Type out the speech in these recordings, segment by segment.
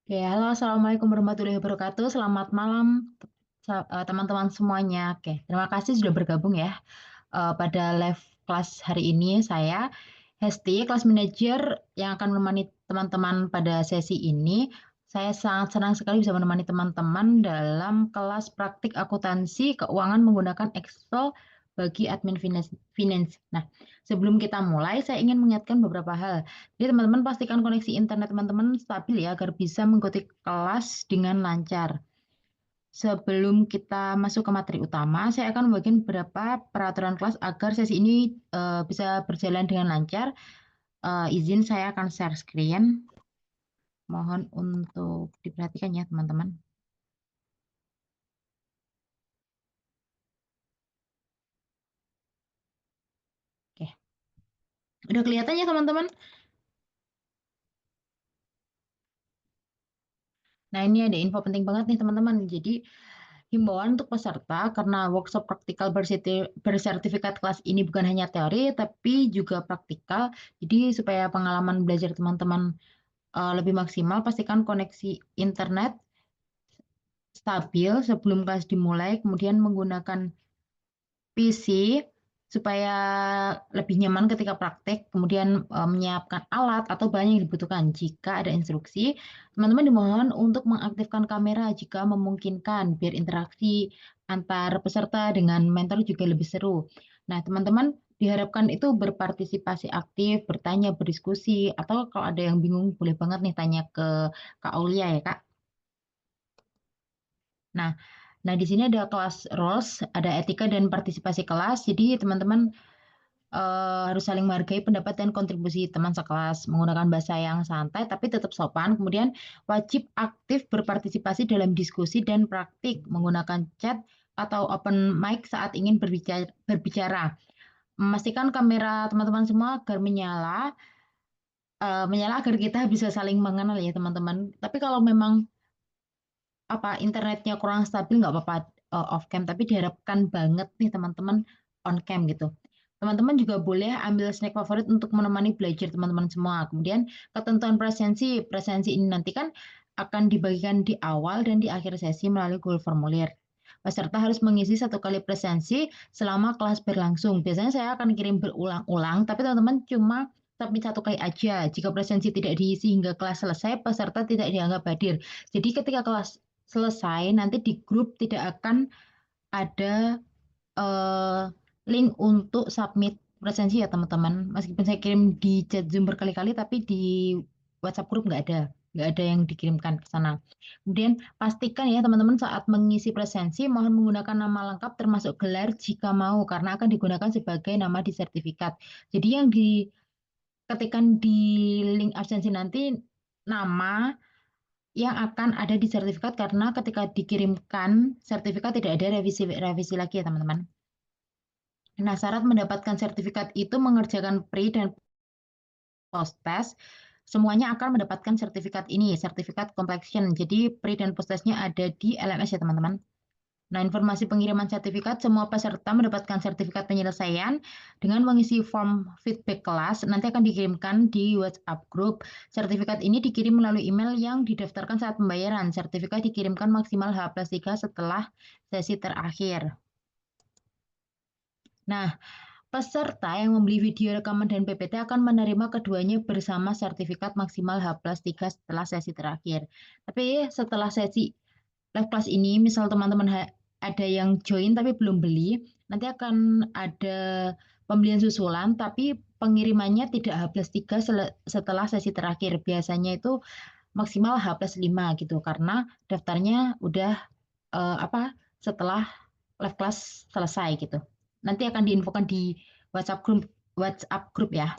Oke, halo, Assalamualaikum warahmatullahi wabarakatuh. Selamat malam, teman-teman semuanya. Oke, terima kasih sudah bergabung ya pada live kelas hari ini. Saya Hesti, kelas manager yang akan menemani teman-teman pada sesi ini. Saya sangat senang sekali bisa menemani teman-teman dalam kelas praktik akuntansi keuangan menggunakan Excel bagi admin finance. Nah, sebelum kita mulai, saya ingin mengingatkan beberapa hal. Jadi teman-teman pastikan koneksi internet teman-teman stabil ya agar bisa mengikuti kelas dengan lancar. Sebelum kita masuk ke materi utama, saya akan membagikan beberapa peraturan kelas agar sesi ini bisa berjalan dengan lancar. Izin saya akan share screen. Mohon untuk diperhatikan ya teman-teman. Oke, udah kelihatan ya teman-teman? Nah, ini ada info penting banget nih teman-teman. Jadi, himbauan untuk peserta karena workshop praktikal bersertifikat kelas ini bukan hanya teori, tapi juga praktikal. Jadi, supaya pengalaman belajar teman-teman lebih maksimal, pastikan koneksi internet stabil sebelum kelas dimulai, kemudian menggunakan PC supaya lebih nyaman ketika praktek, kemudian menyiapkan alat atau bahan yang dibutuhkan. Jika ada instruksi, teman-teman dimohon untuk mengaktifkan kamera jika memungkinkan, biar interaksi antar peserta dengan mentor juga lebih seru. Nah, teman-teman diharapkan itu berpartisipasi aktif, bertanya, berdiskusi, atau kalau ada yang bingung boleh banget nih tanya ke Kak Aulia ya, Kak. Nah, di sini ada kelas roles, ada etika dan partisipasi kelas. Jadi teman-teman harus saling menghargai pendapat dan kontribusi teman sekelas, menggunakan bahasa yang santai tapi tetap sopan. Kemudian wajib aktif berpartisipasi dalam diskusi dan praktik, menggunakan chat atau open mic saat ingin berbicara. Memastikan kamera teman-teman semua agar menyala agar kita bisa saling mengenal ya teman-teman. Tapi kalau memang internetnya kurang stabil nggak apa-apa off cam, tapi diharapkan banget nih teman-teman on cam gitu. Teman-teman juga boleh ambil snack favorit untuk menemani belajar teman-teman semua. Kemudian ketentuan presensi ini nanti kan akan dibagikan di awal dan di akhir sesi melalui Google Formulir. Peserta harus mengisi 1 kali presensi selama kelas berlangsung. Biasanya saya akan kirim berulang-ulang, tapi teman-teman cuma submit 1 kali aja. Jika presensi tidak diisi hingga kelas selesai, peserta tidak dianggap hadir. Jadi ketika kelas selesai, nanti di grup tidak akan ada eh, link untuk submit presensi ya teman-teman. Meskipun saya kirim di chat Zoom berkali-kali, tapi di WhatsApp grup nggak ada yang dikirimkan ke sana. Kemudian pastikan ya teman-teman saat mengisi presensi mohon menggunakan nama lengkap termasuk gelar jika mau karena akan digunakan sebagai nama di sertifikat. Jadi yang diketikkan di link absensi nanti nama yang akan ada di sertifikat karena ketika dikirimkan sertifikat tidak ada revisi lagi ya teman-teman. Nah, syarat mendapatkan sertifikat itu mengerjakan pre dan post test. Semuanya akan mendapatkan sertifikat ini, sertifikat completion. Jadi pre dan post testnya ada di LMS ya teman-teman. Nah, informasi pengiriman sertifikat, semua peserta mendapatkan sertifikat penyelesaian dengan mengisi form feedback kelas, nanti akan dikirimkan di WhatsApp group. Sertifikat ini dikirim melalui email yang didaftarkan saat pembayaran. Sertifikat dikirimkan maksimal H+3 setelah sesi terakhir. Nah, peserta yang membeli video rekaman dan PPT akan menerima keduanya bersama sertifikat maksimal H+3 setelah sesi terakhir. Tapi setelah sesi live class ini, misal teman-teman ada yang join tapi belum beli, nanti akan ada pembelian susulan, tapi pengirimannya tidak H+3 setelah sesi terakhir. Biasanya itu maksimal H+5 gitu, karena daftarnya udah setelah live class selesai gitu. Nanti akan diinfokan di WhatsApp grup ya.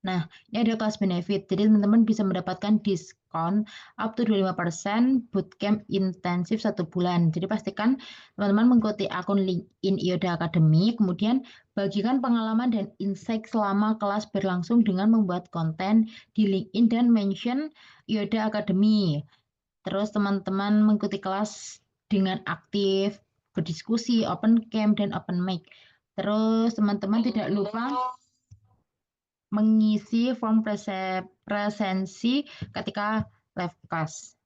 Nah, ini ada kelas benefit. Jadi teman-teman bisa mendapatkan diskon up to 25% bootcamp intensif 1 bulan. Jadi pastikan teman-teman mengikuti akun LinkedIn IODA Academy, kemudian bagikan pengalaman dan insight selama kelas berlangsung dengan membuat konten di LinkedIn dan mention IODA Academy. Terus teman-teman mengikuti kelas dengan aktif, berdiskusi, open cam, dan open mic. Terus teman-teman tidak lupa mengisi form presensi ketika live class.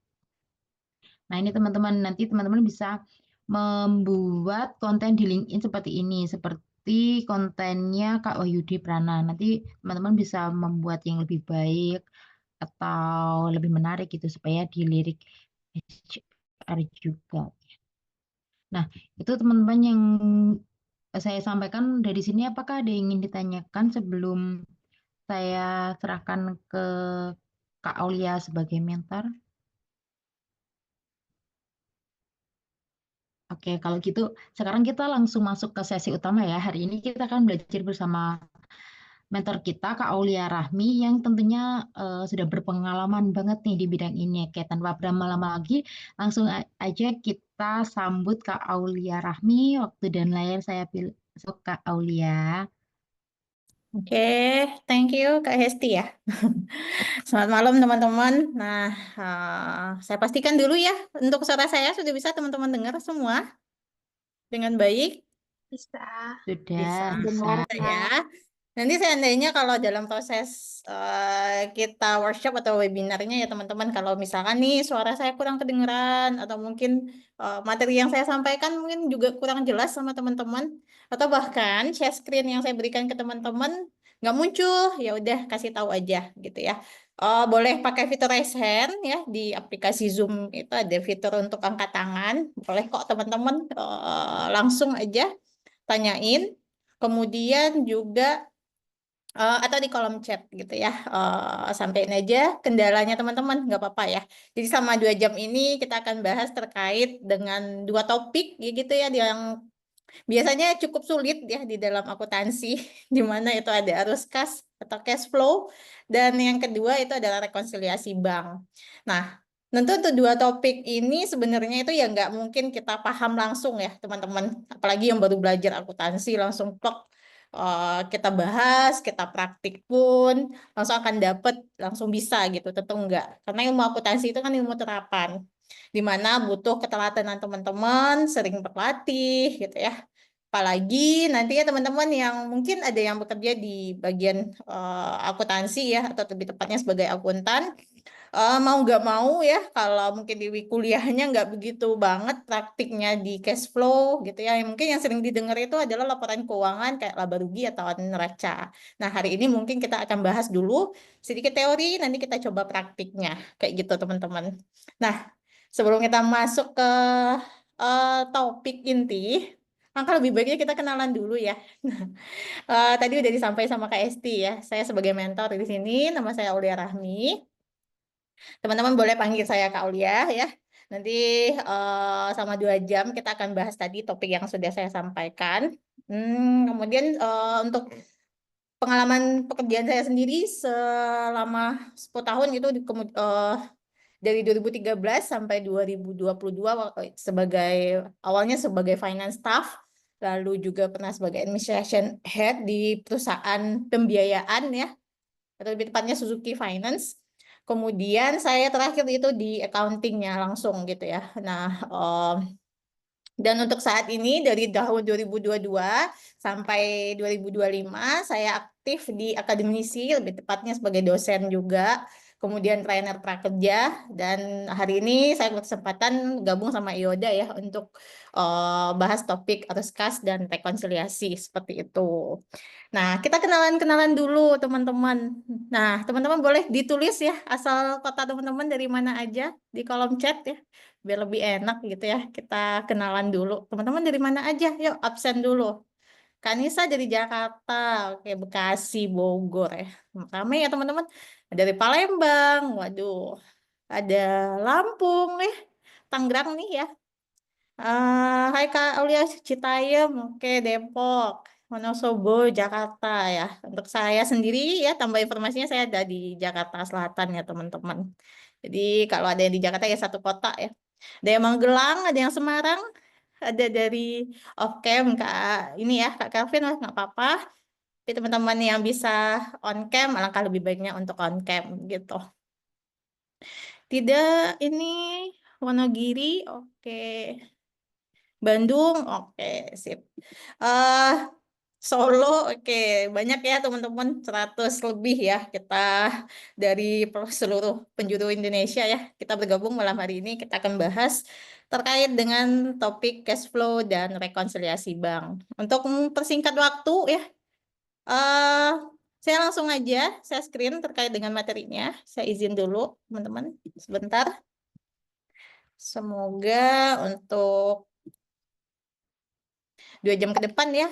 Nah, ini teman-teman, nanti teman-teman bisa membuat konten di LinkedIn seperti ini, seperti kontennya Kak Wahyudi Prana. Nanti teman-teman bisa membuat yang lebih baik atau lebih menarik gitu supaya dilirik HR juga. Nah, itu teman-teman yang saya sampaikan dari sini. Apakah ada yang ingin ditanyakan sebelum saya serahkan ke Kak Aulia sebagai mentor? Oke, kalau gitu sekarang kita langsung masuk ke sesi utama ya. Hari ini kita akan belajar bersama mentor kita, Kak Aulia Rahmi, yang tentunya sudah berpengalaman banget nih di bidang ini. Oke, tanpa berlama-lama lagi, langsung aja kita sambut Kak Aulia Rahmi. Waktu dan layar saya pilih Kak Aulia. Oke, thank you Kak Hesti ya. Selamat malam teman-teman. Nah, saya pastikan dulu ya, untuk suara saya sudah bisa teman-teman dengar semua dengan baik. Bisa Bisa, Sudah dengar, bisa. ya. Kak. Nanti seandainya kalau dalam proses kita workshop atau webinarnya ya teman-teman, kalau misalkan nih suara saya kurang kedengeran atau mungkin materi yang saya sampaikan mungkin juga kurang jelas sama teman-teman, atau bahkan share screen yang saya berikan ke teman-teman nggak muncul, ya udah kasih tahu aja gitu ya. Boleh pakai fitur raise hand ya di aplikasi Zoom, itu ada fitur untuk angkat tangan. Boleh kok teman-teman langsung aja tanyain. Kemudian juga atau di kolom chat gitu ya, sampein aja kendalanya teman-teman, nggak apa-apa ya. Jadi selama 2 jam ini kita akan bahas terkait dengan 2 topik ya gitu ya, yang biasanya cukup sulit ya di dalam akuntansi, di mana itu ada arus kas atau cash flow, dan yang kedua itu adalah rekonsiliasi bank. Nah, tentu untuk 2 topik ini sebenarnya itu ya nggak mungkin kita paham langsung ya teman-teman, apalagi yang baru belajar akuntansi langsung plok kita bahas, kita praktik pun langsung akan dapet, langsung bisa gitu, tentu enggak. Karena ilmu akuntansi itu kan ilmu terapan, di mana butuh keteladanan teman-teman, sering berlatih gitu ya. Apalagi nanti ya teman-teman yang mungkin ada yang bekerja di bagian akuntansi ya, atau lebih tepatnya sebagai akuntan, mau nggak mau ya, kalau mungkin di kuliahnya nggak begitu banget praktiknya di cash flow gitu ya. Mungkin yang sering didengar itu adalah laporan keuangan kayak laba rugi atau neraca. Nah, hari ini mungkin kita akan bahas dulu sedikit teori, nanti kita coba praktiknya kayak gitu teman-teman. Nah, sebelum kita masuk ke topik inti, maka lebih baiknya kita kenalan dulu ya. Tadi udah disampaikan sama Kak Esti ya. Saya sebagai mentor di sini, nama saya Aulia Rahmi. Teman-teman boleh panggil saya Kak Aulia ya. Nanti sama 2 jam kita akan bahas tadi topik yang sudah saya sampaikan. Kemudian untuk pengalaman pekerjaan saya sendiri selama 10 tahun itu dari 2013 sampai 2022 sebagai awalnya sebagai finance staff, lalu juga pernah sebagai administration head di perusahaan pembiayaan ya, atau lebih tepatnya Suzuki Finance. Kemudian saya terakhir itu di accountingnya langsung gitu ya. Nah, dan untuk saat ini dari tahun 2022 sampai 2025 saya aktif di akademisi, lebih tepatnya sebagai dosen juga, kemudian trainer prakerja, dan hari ini saya berkesempatan gabung sama IODA ya untuk bahas topik arus kas dan rekonsiliasi seperti itu. Nah, kita kenalan-kenalan dulu teman-teman. Nah, teman-teman boleh ditulis ya asal kota teman-teman dari mana aja di kolom chat ya, biar lebih enak gitu ya. Kita kenalan dulu. Teman-teman dari mana aja? Yuk, absen dulu. Kanisa dari Jakarta, oke, Bekasi, Bogor ya. Ramai ya teman-teman. Dari Palembang, waduh. Ada Lampung ya. Tangerang nih ya. Hai Kak Aulia, Citayam, oke, Depok, Wonosobo, Jakarta ya. Untuk saya sendiri ya, tambah informasinya saya ada di Jakarta Selatan ya teman-teman. Jadi kalau ada yang di Jakarta ya satu kota ya. Ada yang Magelang, ada yang Semarang, ada dari off cam Kak ini ya Kak Kelvin lah nggak apa-apa. Tapi teman-teman yang bisa on cam alangkah lebih baiknya untuk on cam gitu. Tidak ini Wonogiri, oke. Bandung, oke, sip. eh Solo, oke. Banyak ya teman-teman, 100 lebih ya kita dari seluruh penjuru Indonesia ya. Kita bergabung malam hari ini, kita akan bahas terkait dengan topik cash flow dan rekonsiliasi bank. Untuk mempersingkat waktu ya, eh saya langsung aja, saya screen terkait dengan materinya. Saya izin dulu teman-teman, sebentar. Semoga untuk 2 jam ke depan ya,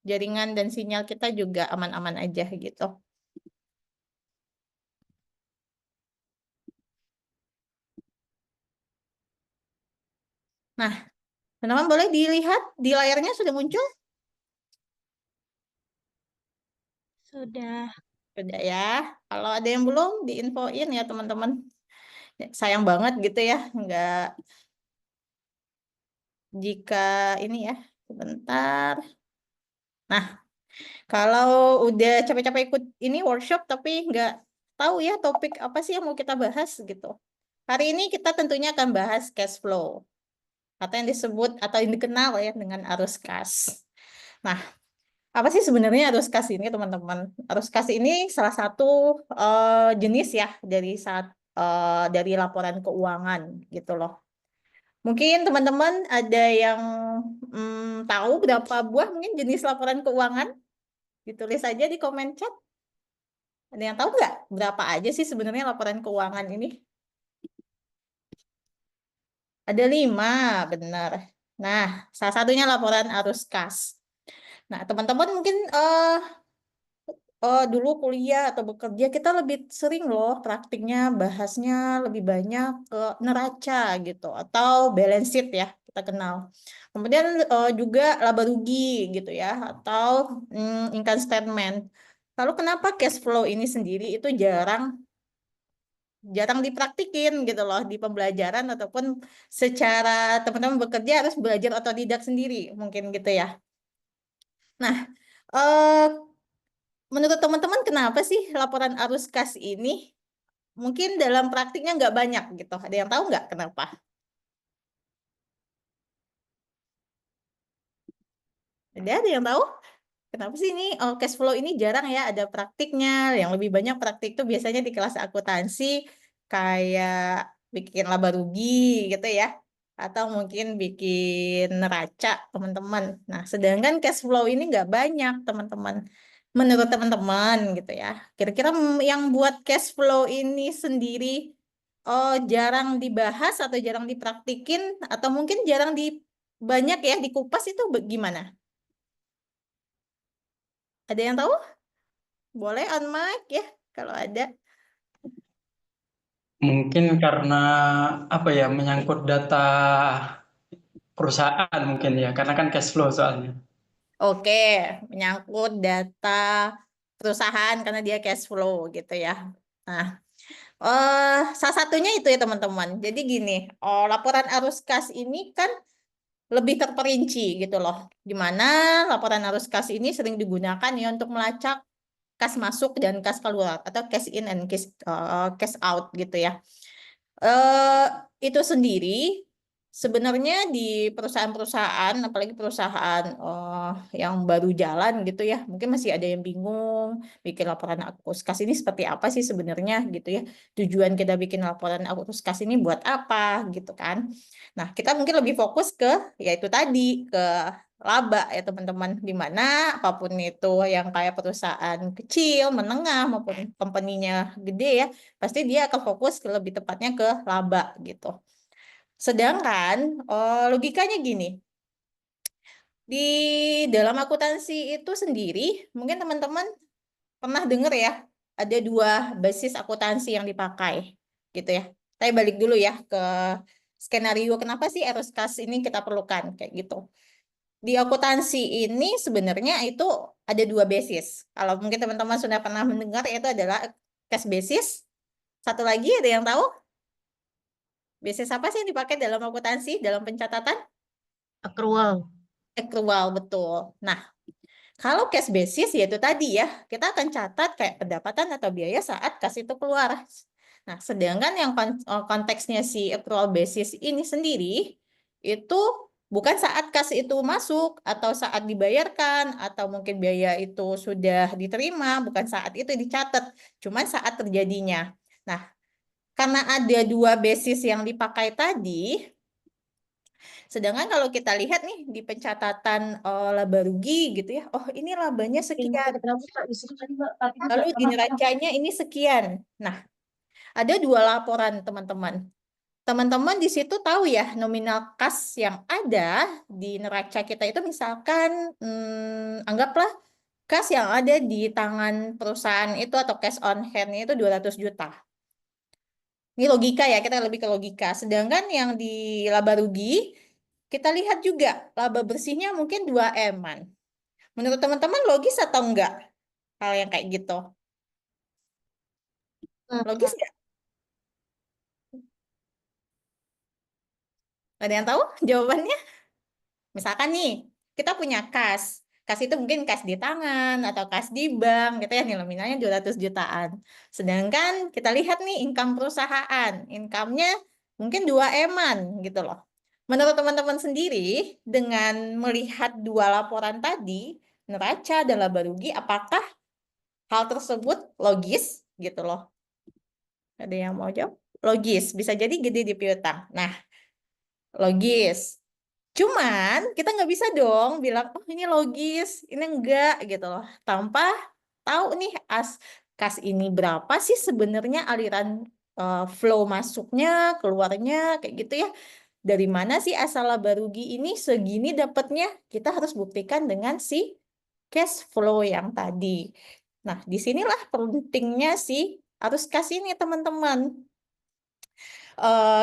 jaringan dan sinyal kita juga aman-aman aja gitu. Nah, teman-teman boleh dilihat di layarnya sudah muncul? Sudah. Sudah ya. Kalau ada yang belum, diinfoin ya teman-teman. Ya, sayang banget gitu ya, nggak jika ini ya, sebentar. Nah, kalau udah capek-capek ikut ini workshop tapi nggak tahu ya topik apa sih yang mau kita bahas gitu. Hari ini kita tentunya akan bahas cash flow atau yang disebut atau yang dikenal ya dengan arus kas. Nah, apa sih sebenarnya arus kas ini, teman-teman? Arus kas ini salah satu jenis ya dari laporan keuangan gitu loh. Mungkin teman-teman ada yang tahu berapa buah mungkin jenis laporan keuangan? Ditulis aja di komen chat. Ada yang tahu nggak berapa aja sih sebenarnya laporan keuangan ini? Ada 5, benar. Nah, salah satunya laporan arus kas. Nah, teman-teman mungkin dulu kuliah atau bekerja kita lebih sering loh praktiknya bahasnya lebih banyak ke neraca gitu atau balance sheet ya kita kenal. Kemudian juga laba rugi gitu ya atau income statement. Lalu kenapa cash flow ini sendiri itu jarang jarang dipraktikin gitu loh di pembelajaran ataupun secara teman-teman bekerja harus belajar otodidak sendiri mungkin gitu ya. Nah, eh menurut teman-teman kenapa sih laporan arus kas ini mungkin dalam praktiknya nggak banyak gitu? Ada yang tahu nggak kenapa? Ada yang tahu? Kenapa sih ini cash flow ini jarang ya ada praktiknya? Yang lebih banyak praktik tuh biasanya di kelas akuntansi kayak bikin laba rugi gitu ya. Atau mungkin bikin neraca teman-teman. Nah, sedangkan cash flow ini nggak banyak teman-teman. Menurut teman-teman gitu ya. Kira-kira yang buat cash flow ini sendiri jarang dibahas atau jarang dipraktikin atau mungkin jarang banyak ya dikupas itu gimana? Ada yang tahu? Boleh on mic ya kalau ada. Mungkin karena apa ya menyangkut data perusahaan mungkin ya, karena kan cash flow soalnya. Oke, menyangkut data perusahaan karena dia cash flow gitu ya. Nah, salah satunya itu ya teman-teman. Jadi gini, laporan arus kas ini kan lebih terperinci gitu loh. Di mana laporan arus kas ini sering digunakan ya untuk melacak kas masuk dan kas keluar atau cash in and cash out gitu ya. eh itu sendiri sebenarnya di perusahaan-perusahaan, apalagi perusahaan yang baru jalan gitu ya, mungkin masih ada yang bingung bikin laporan arus kas ini seperti apa sih sebenarnya gitu ya. Tujuan kita bikin laporan arus kas ini buat apa gitu kan. Nah, kita mungkin lebih fokus ke yaitu tadi ke laba ya teman-teman, di mana apapun itu yang kayak perusahaan kecil, menengah maupun company-nya gede ya pasti dia akan fokus lebih tepatnya ke laba gitu. Sedangkan logikanya gini, di dalam akuntansi itu sendiri, mungkin teman-teman pernah dengar ya, ada 2 basis akuntansi yang dipakai gitu ya. Saya balik dulu ya ke skenario kenapa sih arus kas ini kita perlukan kayak gitu. Di akuntansi ini sebenarnya itu ada 2 basis. Kalau mungkin teman-teman sudah pernah mendengar itu adalah cash basis. Satu lagi ada yang tahu? Basis apa sih yang dipakai dalam akuntansi, dalam pencatatan? Accrual. Accrual, betul. Nah, kalau cash basis yaitu tadi ya, kita akan catat kayak pendapatan atau biaya saat kas itu keluar. Nah, sedangkan yang konteksnya si accrual basis ini sendiri, itu Bukan saat kas itu masuk atau saat dibayarkan atau mungkin biaya itu sudah diterima, bukan saat itu dicatat, cuma saat terjadinya. Nah, karena ada dua basis yang dipakai tadi, sedangkan kalau kita lihat nih di pencatatan laba rugi gitu ya, oh ini labanya sekian, lalu di neracanya ini sekian. Nah, ada dua laporan teman-teman. Teman-teman di situ tahu ya nominal kas yang ada di neraca kita itu misalkan anggaplah kas yang ada di tangan perusahaan itu atau cash on hand itu 200 juta. Ini logika ya, kita lebih ke logika. Sedangkan yang di laba rugi, kita lihat juga laba bersihnya mungkin 2 M-an. Menurut teman-teman logis atau enggak? Hal yang kayak gitu. Logis nggak? Ada yang tahu jawabannya? Misalkan nih, kita punya kas. Kas itu mungkin kas di tangan atau kas di bank gitu ya, nih nominalnya 200 jutaan. Sedangkan kita lihat nih income perusahaan, income-nya mungkin 2 M-an gitu loh. Menurut teman-teman sendiri, dengan melihat dua laporan tadi, neraca dan laba rugi, apakah hal tersebut logis gitu loh? Ada yang mau jawab? Logis, bisa jadi gede di piutang. Nah, logis. Cuman kita nggak bisa dong bilang, oh ini logis, ini enggak gitu loh. Tanpa tahu nih kas ini berapa sih sebenarnya aliran flow masuknya, keluarnya, kayak gitu ya. Dari mana sih asal laba rugi ini segini dapatnya? Kita harus buktikan dengan si cash flow yang tadi. Nah, disinilah pentingnya sih arus kas ini teman-teman.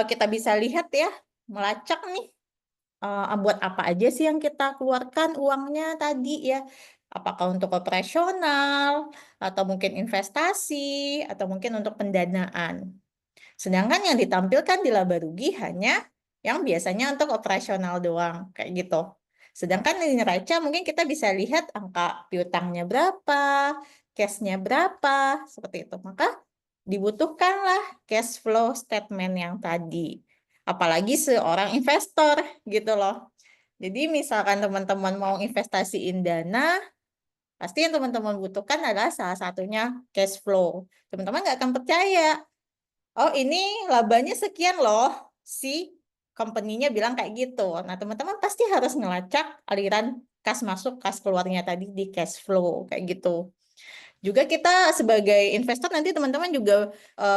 Kita bisa lihat ya, melacak nih buat apa aja sih yang kita keluarkan uangnya tadi ya? Apakah untuk operasional, atau mungkin investasi, atau mungkin untuk pendanaan. Sedangkan yang ditampilkan di laba rugi hanya yang biasanya untuk operasional doang, kayak gitu. Sedangkan di neraca mungkin kita bisa lihat angka piutangnya berapa, cash-nya berapa, seperti itu. Maka dibutuhkanlah cash flow statement yang tadi. Apalagi seorang investor gitu loh. Jadi misalkan teman-teman mau investasiin dana, pasti yang teman-teman butuhkan adalah salah satunya cash flow. Teman-teman nggak akan percaya. Oh ini labanya sekian loh. Si company-nya bilang kayak gitu. Nah teman-teman pasti harus ngelacak aliran kas masuk, kas keluarnya tadi di cash flow. Kayak gitu. Juga kita sebagai investor nanti teman-teman juga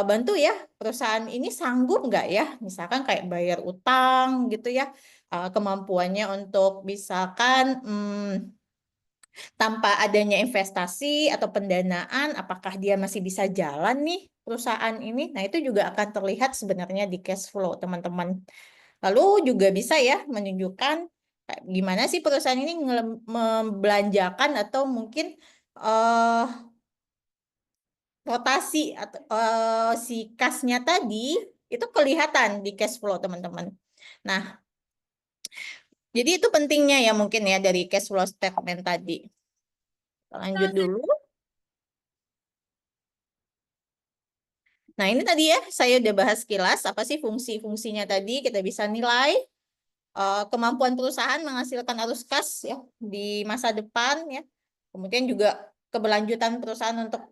bantu ya perusahaan ini sanggup nggak ya misalkan kayak bayar utang gitu ya kemampuannya untuk misalkan tanpa adanya investasi atau pendanaan apakah dia masih bisa jalan nih perusahaan ini. Nah itu juga akan terlihat sebenarnya di cash flow teman-teman. Lalu juga bisa ya menunjukkan gimana sih perusahaan ini membelanjakan atau mungkin rotasi atau si kasnya tadi itu kelihatan di cash flow teman-teman. Nah, jadi itu pentingnya ya mungkin ya dari cash flow statement tadi. Lanjut dulu. Nah, ini tadi ya saya udah bahas kilas apa sih fungsi-fungsinya tadi. Kita bisa nilai kemampuan perusahaan menghasilkan arus kas ya di masa depan ya. Kemudian juga keberlanjutan perusahaan untuk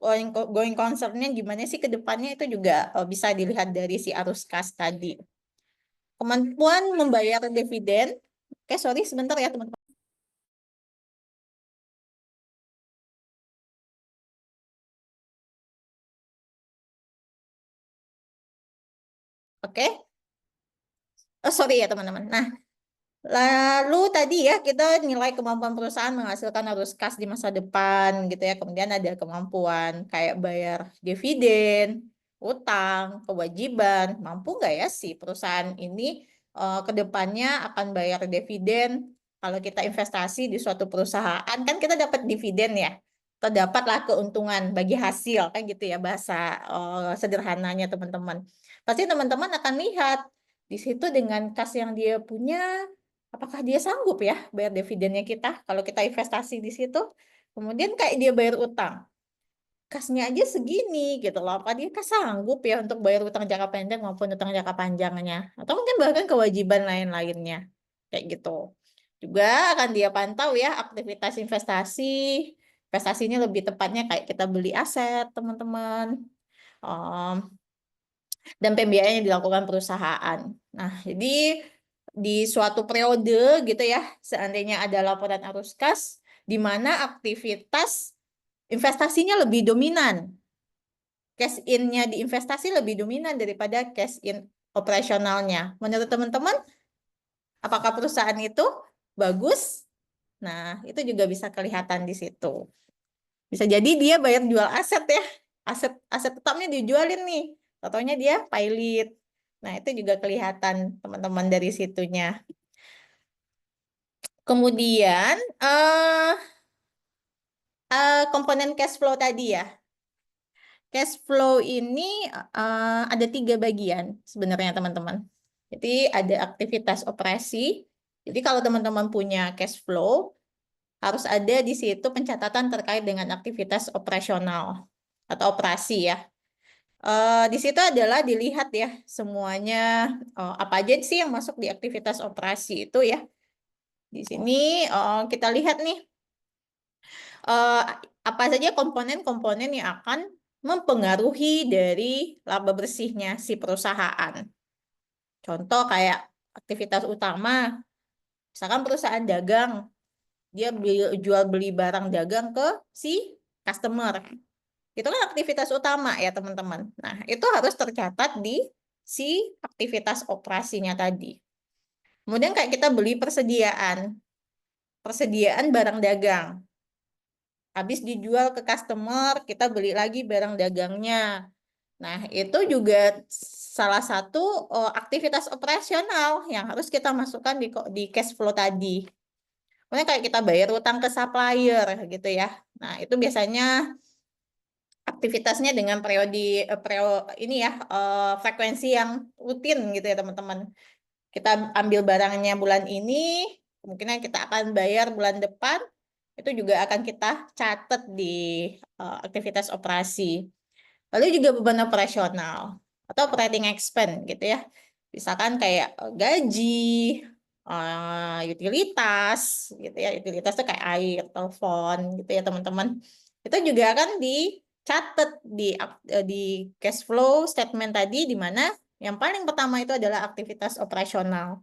going concern-nya gimana sih ke depannya itu juga bisa dilihat dari si arus kas tadi. Kemampuan membayar dividen. Oke, sorry sebentar ya teman-teman. Oke. Oh, sorry ya teman-teman. Nah, lalu tadi ya kita nilai kemampuan perusahaan menghasilkan arus kas di masa depan gitu ya. Kemudian ada kemampuan kayak bayar dividen, utang, kewajiban. Mampu nggak ya si perusahaan ini ke depannya akan bayar dividen? Kalau kita investasi di suatu perusahaan kan kita dapat dividen ya. Atau dapatlah keuntungan bagi hasil kan gitu ya bahasa sederhananya teman-teman. Pasti teman-teman akan lihat di situ dengan kas yang dia punya apakah dia sanggup ya bayar dividennya kita kalau kita investasi di situ? Kemudian kayak dia bayar utang, kasnya aja segini gitu loh. Apa dia sanggup ya untuk bayar utang jangka pendek maupun utang jangka panjangnya? Atau mungkin bahkan kewajiban lain-lainnya. kayak gitu. Juga akan dia pantau ya aktivitas investasinya lebih tepatnya kayak kita beli aset teman-teman. Dan pembiayaan yang dilakukan perusahaan. Nah, jadi di suatu periode gitu ya, seandainya ada laporan arus kas, di mana aktivitas investasinya lebih dominan. Cash in-nya di investasi lebih dominan daripada cash in operasionalnya. Menurut teman-teman, apakah perusahaan itu bagus? Nah, itu juga bisa kelihatan di situ. Bisa jadi dia bayar jual aset ya. Aset tetapnya dijualin nih. Contohnya dia pilot. Nah, itu juga kelihatan teman-teman dari situnya. Kemudian komponen cash flow tadi ya. Cash flow ini ada 3 bagian sebenarnya teman-teman. Jadi ada aktivitas operasi. Jadi kalau teman-teman punya cash flow, harus ada di situ pencatatan terkait dengan aktivitas operasional atau operasi ya. Di situ adalah dilihat ya semuanya apa aja sih yang masuk di aktivitas operasi itu ya. Di sini kita lihat nih apa saja komponen-komponen yang akan mempengaruhi dari laba bersihnya si perusahaan. Contoh kayak aktivitas utama, misalkan perusahaan dagang, dia jual beli barang dagang ke si customer. Itu kan aktivitas utama ya teman-teman. Nah, itu harus tercatat di si aktivitas operasinya tadi. Kemudian kayak kita beli persediaan barang dagang. Habis dijual ke customer, kita beli lagi barang dagangnya. Nah, itu juga salah satu aktivitas operasional yang harus kita masukkan di cash flow tadi. Kemudian kayak kita bayar utang ke supplier gitu ya. Nah, itu biasanya aktivitasnya dengan frekuensi yang rutin gitu ya teman-teman. Kita ambil barangnya bulan ini, kemungkinan kita akan bayar bulan depan, itu juga akan kita catat di aktivitas operasi. Lalu juga beban operasional atau operating expense gitu ya. Misalkan kayak gaji, utilitas gitu ya. Utilitas itu kayak air, telepon gitu ya teman-teman. Itu juga akan dicatat di cash flow statement tadi, di mana yang paling pertama itu adalah aktivitas operasional.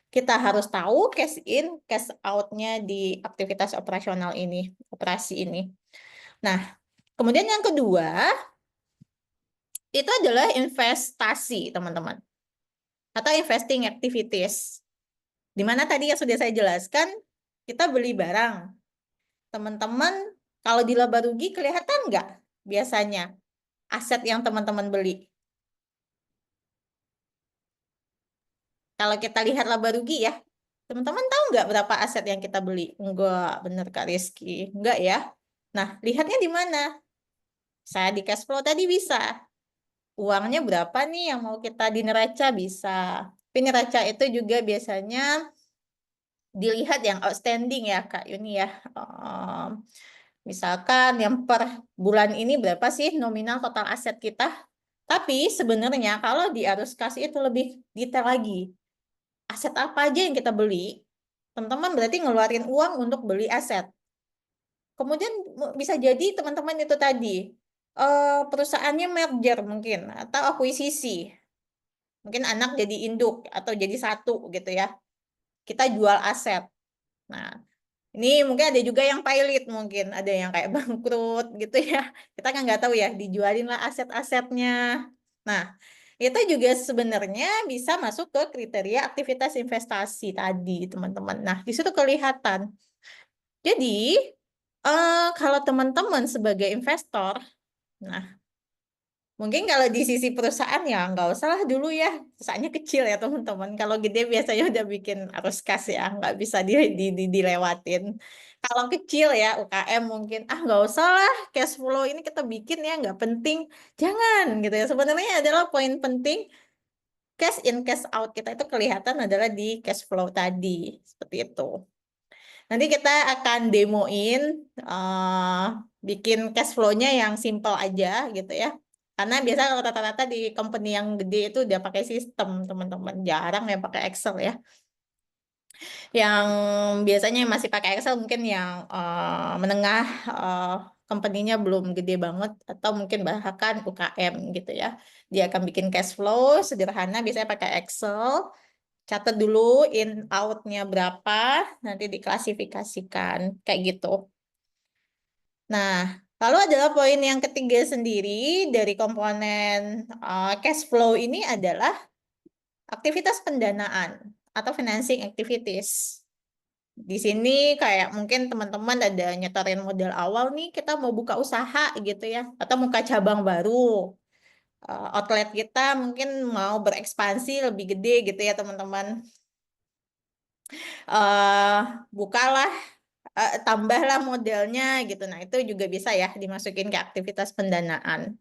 Kita harus tahu cash in, cash out-nya di aktivitas operasional ini, operasi ini. Nah, kemudian yang kedua, itu adalah investasi, teman-teman. Atau investing activities. Di mana tadi yang sudah saya jelaskan, kita beli barang. Teman-teman, kalau di laba rugi kelihatan nggak biasanya aset yang teman-teman beli? Kalau kita lihat laba rugi ya, teman-teman tahu nggak berapa aset yang kita beli? Enggak, bener Kak Rizky. Enggak ya. Nah, lihatnya di mana? Saya di cash flow tadi bisa. Uangnya berapa nih yang mau kita di neraca bisa. Tapi neraca itu juga biasanya dilihat yang outstanding ya Kak Yuni ya. Misalkan yang per bulan ini berapa sih nominal total aset kita. Tapi sebenarnya kalau di arus kas itu lebih detail lagi. Aset apa aja yang kita beli, teman-teman berarti ngeluarin uang untuk beli aset. Kemudian bisa jadi teman-teman itu tadi, perusahaannya merger mungkin, atau akuisisi. Mungkin anak jadi induk, atau jadi satu gitu ya. Kita jual aset. Nah, ini mungkin ada juga yang pilot mungkin, ada yang kayak bangkrut gitu ya. Kita kan nggak tahu ya, dijualin lah aset-asetnya. Nah, itu juga sebenarnya bisa masuk ke kriteria aktivitas investasi tadi, teman-teman. Nah, di situ kelihatan. Jadi, kalau teman-teman sebagai investor, nah, mungkin kalau di sisi perusahaan ya nggak usah lah dulu ya, perusahaannya kecil ya teman-teman. Kalau gede biasanya udah bikin arus kas ya, nggak bisa dilewatin. Kalau kecil ya UKM mungkin nggak usah lah cash flow ini kita bikin ya nggak penting, jangan gitu ya. Sebenarnya adalah poin penting cash in cash out kita itu kelihatan adalah di cash flow tadi seperti itu. Nanti kita akan demoin bikin cash flow-nya yang simple aja gitu ya. Karena biasa kalau rata-rata di company yang gede itu udah pakai sistem, teman-teman. Jarang yang pakai Excel ya. Yang biasanya masih pakai Excel mungkin yang menengah, company-nya belum gede banget atau mungkin bahkan UKM gitu ya. Dia akan bikin cash flow sederhana biasanya pakai Excel, catat dulu in out-nya berapa, nanti diklasifikasikan kayak gitu. Nah, lalu adalah poin yang ketiga sendiri dari komponen cash flow ini adalah aktivitas pendanaan atau financing activities. Di sini kayak mungkin teman-teman ada nyetorin modal awal nih, kita mau buka usaha gitu ya, atau buka cabang baru. Outlet kita mungkin mau berekspansi lebih gede gitu ya teman-teman. eh Bukalah, tambahlah modelnya gitu. Nah itu juga bisa ya dimasukin ke aktivitas pendanaan.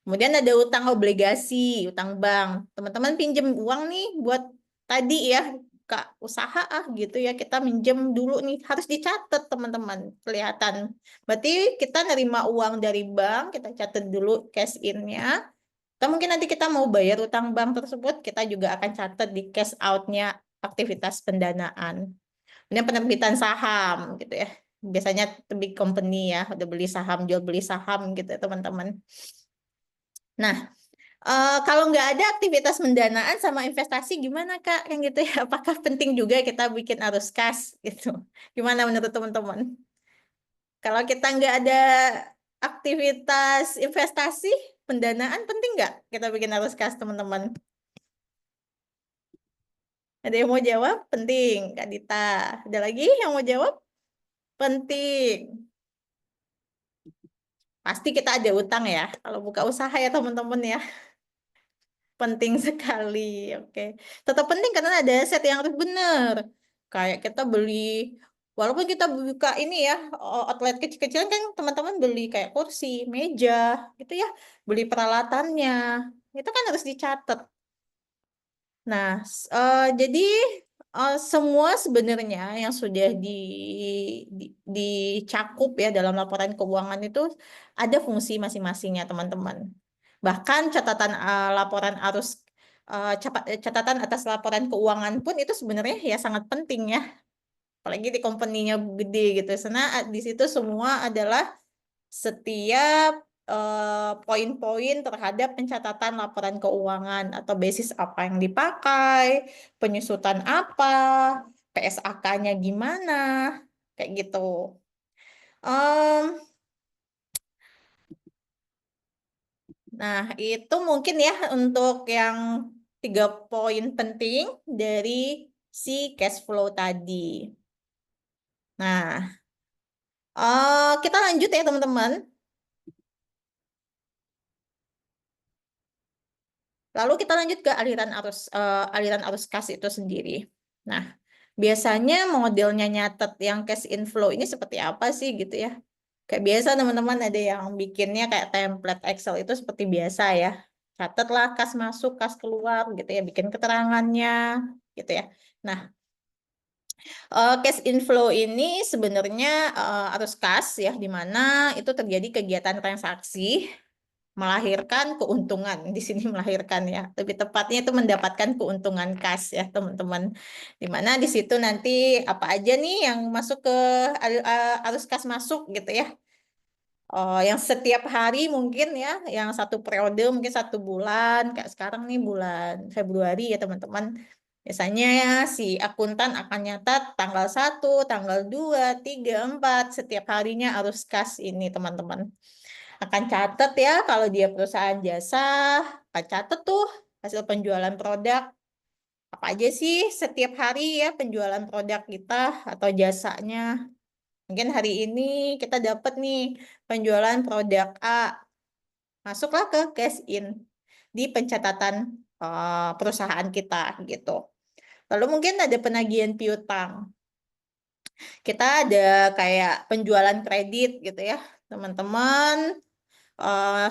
Kemudian ada utang obligasi, utang bank. Teman-teman pinjem uang nih buat tadi ya, Kak, usaha gitu ya. Kita minjem dulu nih, harus dicatat teman-teman, kelihatan. Berarti kita nerima uang dari bank, kita catat dulu cash in-nya. Atau mungkin nanti kita mau bayar utang bank tersebut, kita juga akan catat di cash out-nya aktivitas pendanaan. Ini penerbitan saham gitu ya. Biasanya big company ya, udah beli saham, jual beli saham gitu ya teman-teman. Nah, kalau nggak ada aktivitas pendanaan sama investasi gimana Kak? Yang gitu ya, apakah penting juga kita bikin arus kas gitu? Gimana menurut teman-teman? Kalau kita nggak ada aktivitas investasi, pendanaan penting nggak kita bikin arus kas teman-teman? Ada yang mau jawab? Penting, Kak Dita. Ada lagi yang mau jawab? Penting. Pasti kita ada utang ya, kalau buka usaha ya teman-teman ya. Penting sekali, oke. Tetap penting karena ada aset yang harus benar. Kayak kita beli, walaupun kita buka ini ya, outlet kecil-kecilan kan teman-teman beli kayak kursi, meja, gitu ya. Beli peralatannya, itu kan harus dicatat. Nah, jadi semua sebenarnya yang sudah dicakup ya dalam laporan keuangan itu ada fungsi masing-masingnya teman-teman. Bahkan catatan laporan arus catatan atas laporan keuangan pun itu sebenarnya ya sangat penting ya. Apalagi di company-nya gede gitu. Karena di situ semua adalah setiap poin-poin terhadap pencatatan laporan keuangan atau basis apa yang dipakai, penyusutan apa, PSAK-nya gimana, kayak gitu. Em, nah, itu mungkin ya untuk yang 3 poin penting dari si cash flow tadi. Nah, kita lanjut ya teman-teman. Lalu kita lanjut ke aliran arus kas itu sendiri. Nah, biasanya modelnya nyatet yang cash inflow ini seperti apa sih gitu ya? Kayak biasa teman-teman ada yang bikinnya kayak template Excel itu seperti biasa ya. Catatlah kas masuk, kas keluar gitu ya, bikin keterangannya gitu ya. Nah, cash inflow ini sebenarnya arus kas ya, di mana itu terjadi kegiatan transaksi melahirkan keuntungan. Di sini melahirkan ya, lebih tepatnya itu mendapatkan keuntungan kas ya teman-teman, dimana di situ nanti apa aja nih yang masuk ke arus kas masuk gitu ya. Yang setiap hari mungkin ya, yang satu periode mungkin 1 bulan, kayak sekarang nih bulan Februari ya teman-teman. Biasanya ya si akuntan akan nyatat tanggal 1, tanggal 2, 3, 4, setiap harinya arus kas ini teman-teman. Akan catat ya kalau dia perusahaan jasa, akan catat tuh hasil penjualan produk. Apa aja sih setiap hari ya penjualan produk kita atau jasanya. Mungkin hari ini kita dapat nih penjualan produk A. Masuklah ke cash in di pencatatan perusahaan kita gitu. Lalu mungkin ada penagihan piutang. Kita ada kayak penjualan kredit gitu ya. Teman-teman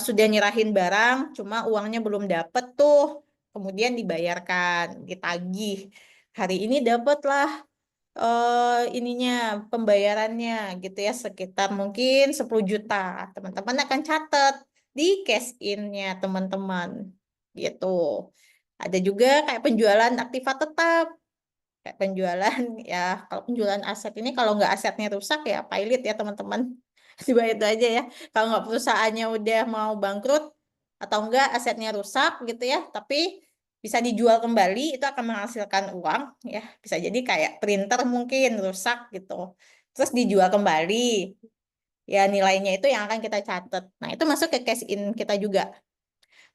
sudah nyerahin barang, cuma uangnya belum dapet tuh. Kemudian dibayarkan, ditagih. Hari ini dapatlah ininya pembayarannya gitu ya sekitar mungkin 10 juta. Teman-teman akan catat di cash in-nya teman-teman gitu. Ada juga kayak penjualan aktiva tetap. Kayak penjualan ya, kalau penjualan aset ini kalau nggak asetnya rusak ya pilot ya teman-teman. Coba itu aja ya. Kalau nggak perusahaannya udah mau bangkrut atau enggak asetnya rusak gitu ya, tapi bisa dijual kembali itu akan menghasilkan uang ya. Bisa jadi kayak printer mungkin rusak gitu. Terus dijual kembali. Ya nilainya itu yang akan kita catat. Nah, itu masuk ke cash in kita juga.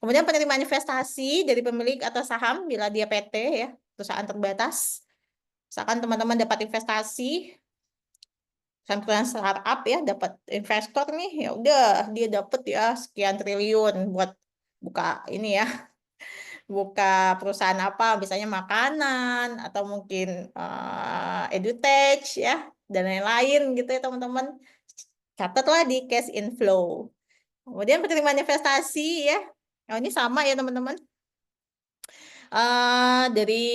Kemudian penerimaan investasi dari pemilik atau saham bila dia PT ya, perusahaan terbatas. Misalkan teman-teman dapat investasi, perusahaan startup ya, dapat investor nih, ya udah dia dapat ya sekian triliun buat buka ini ya, buka perusahaan apa, misalnya makanan atau mungkin edutech ya dan lain-lain gitu ya teman-teman. Catatlah di cash inflow. Kemudian penerimaan investasi ya, oh, ini sama ya teman-teman. Dari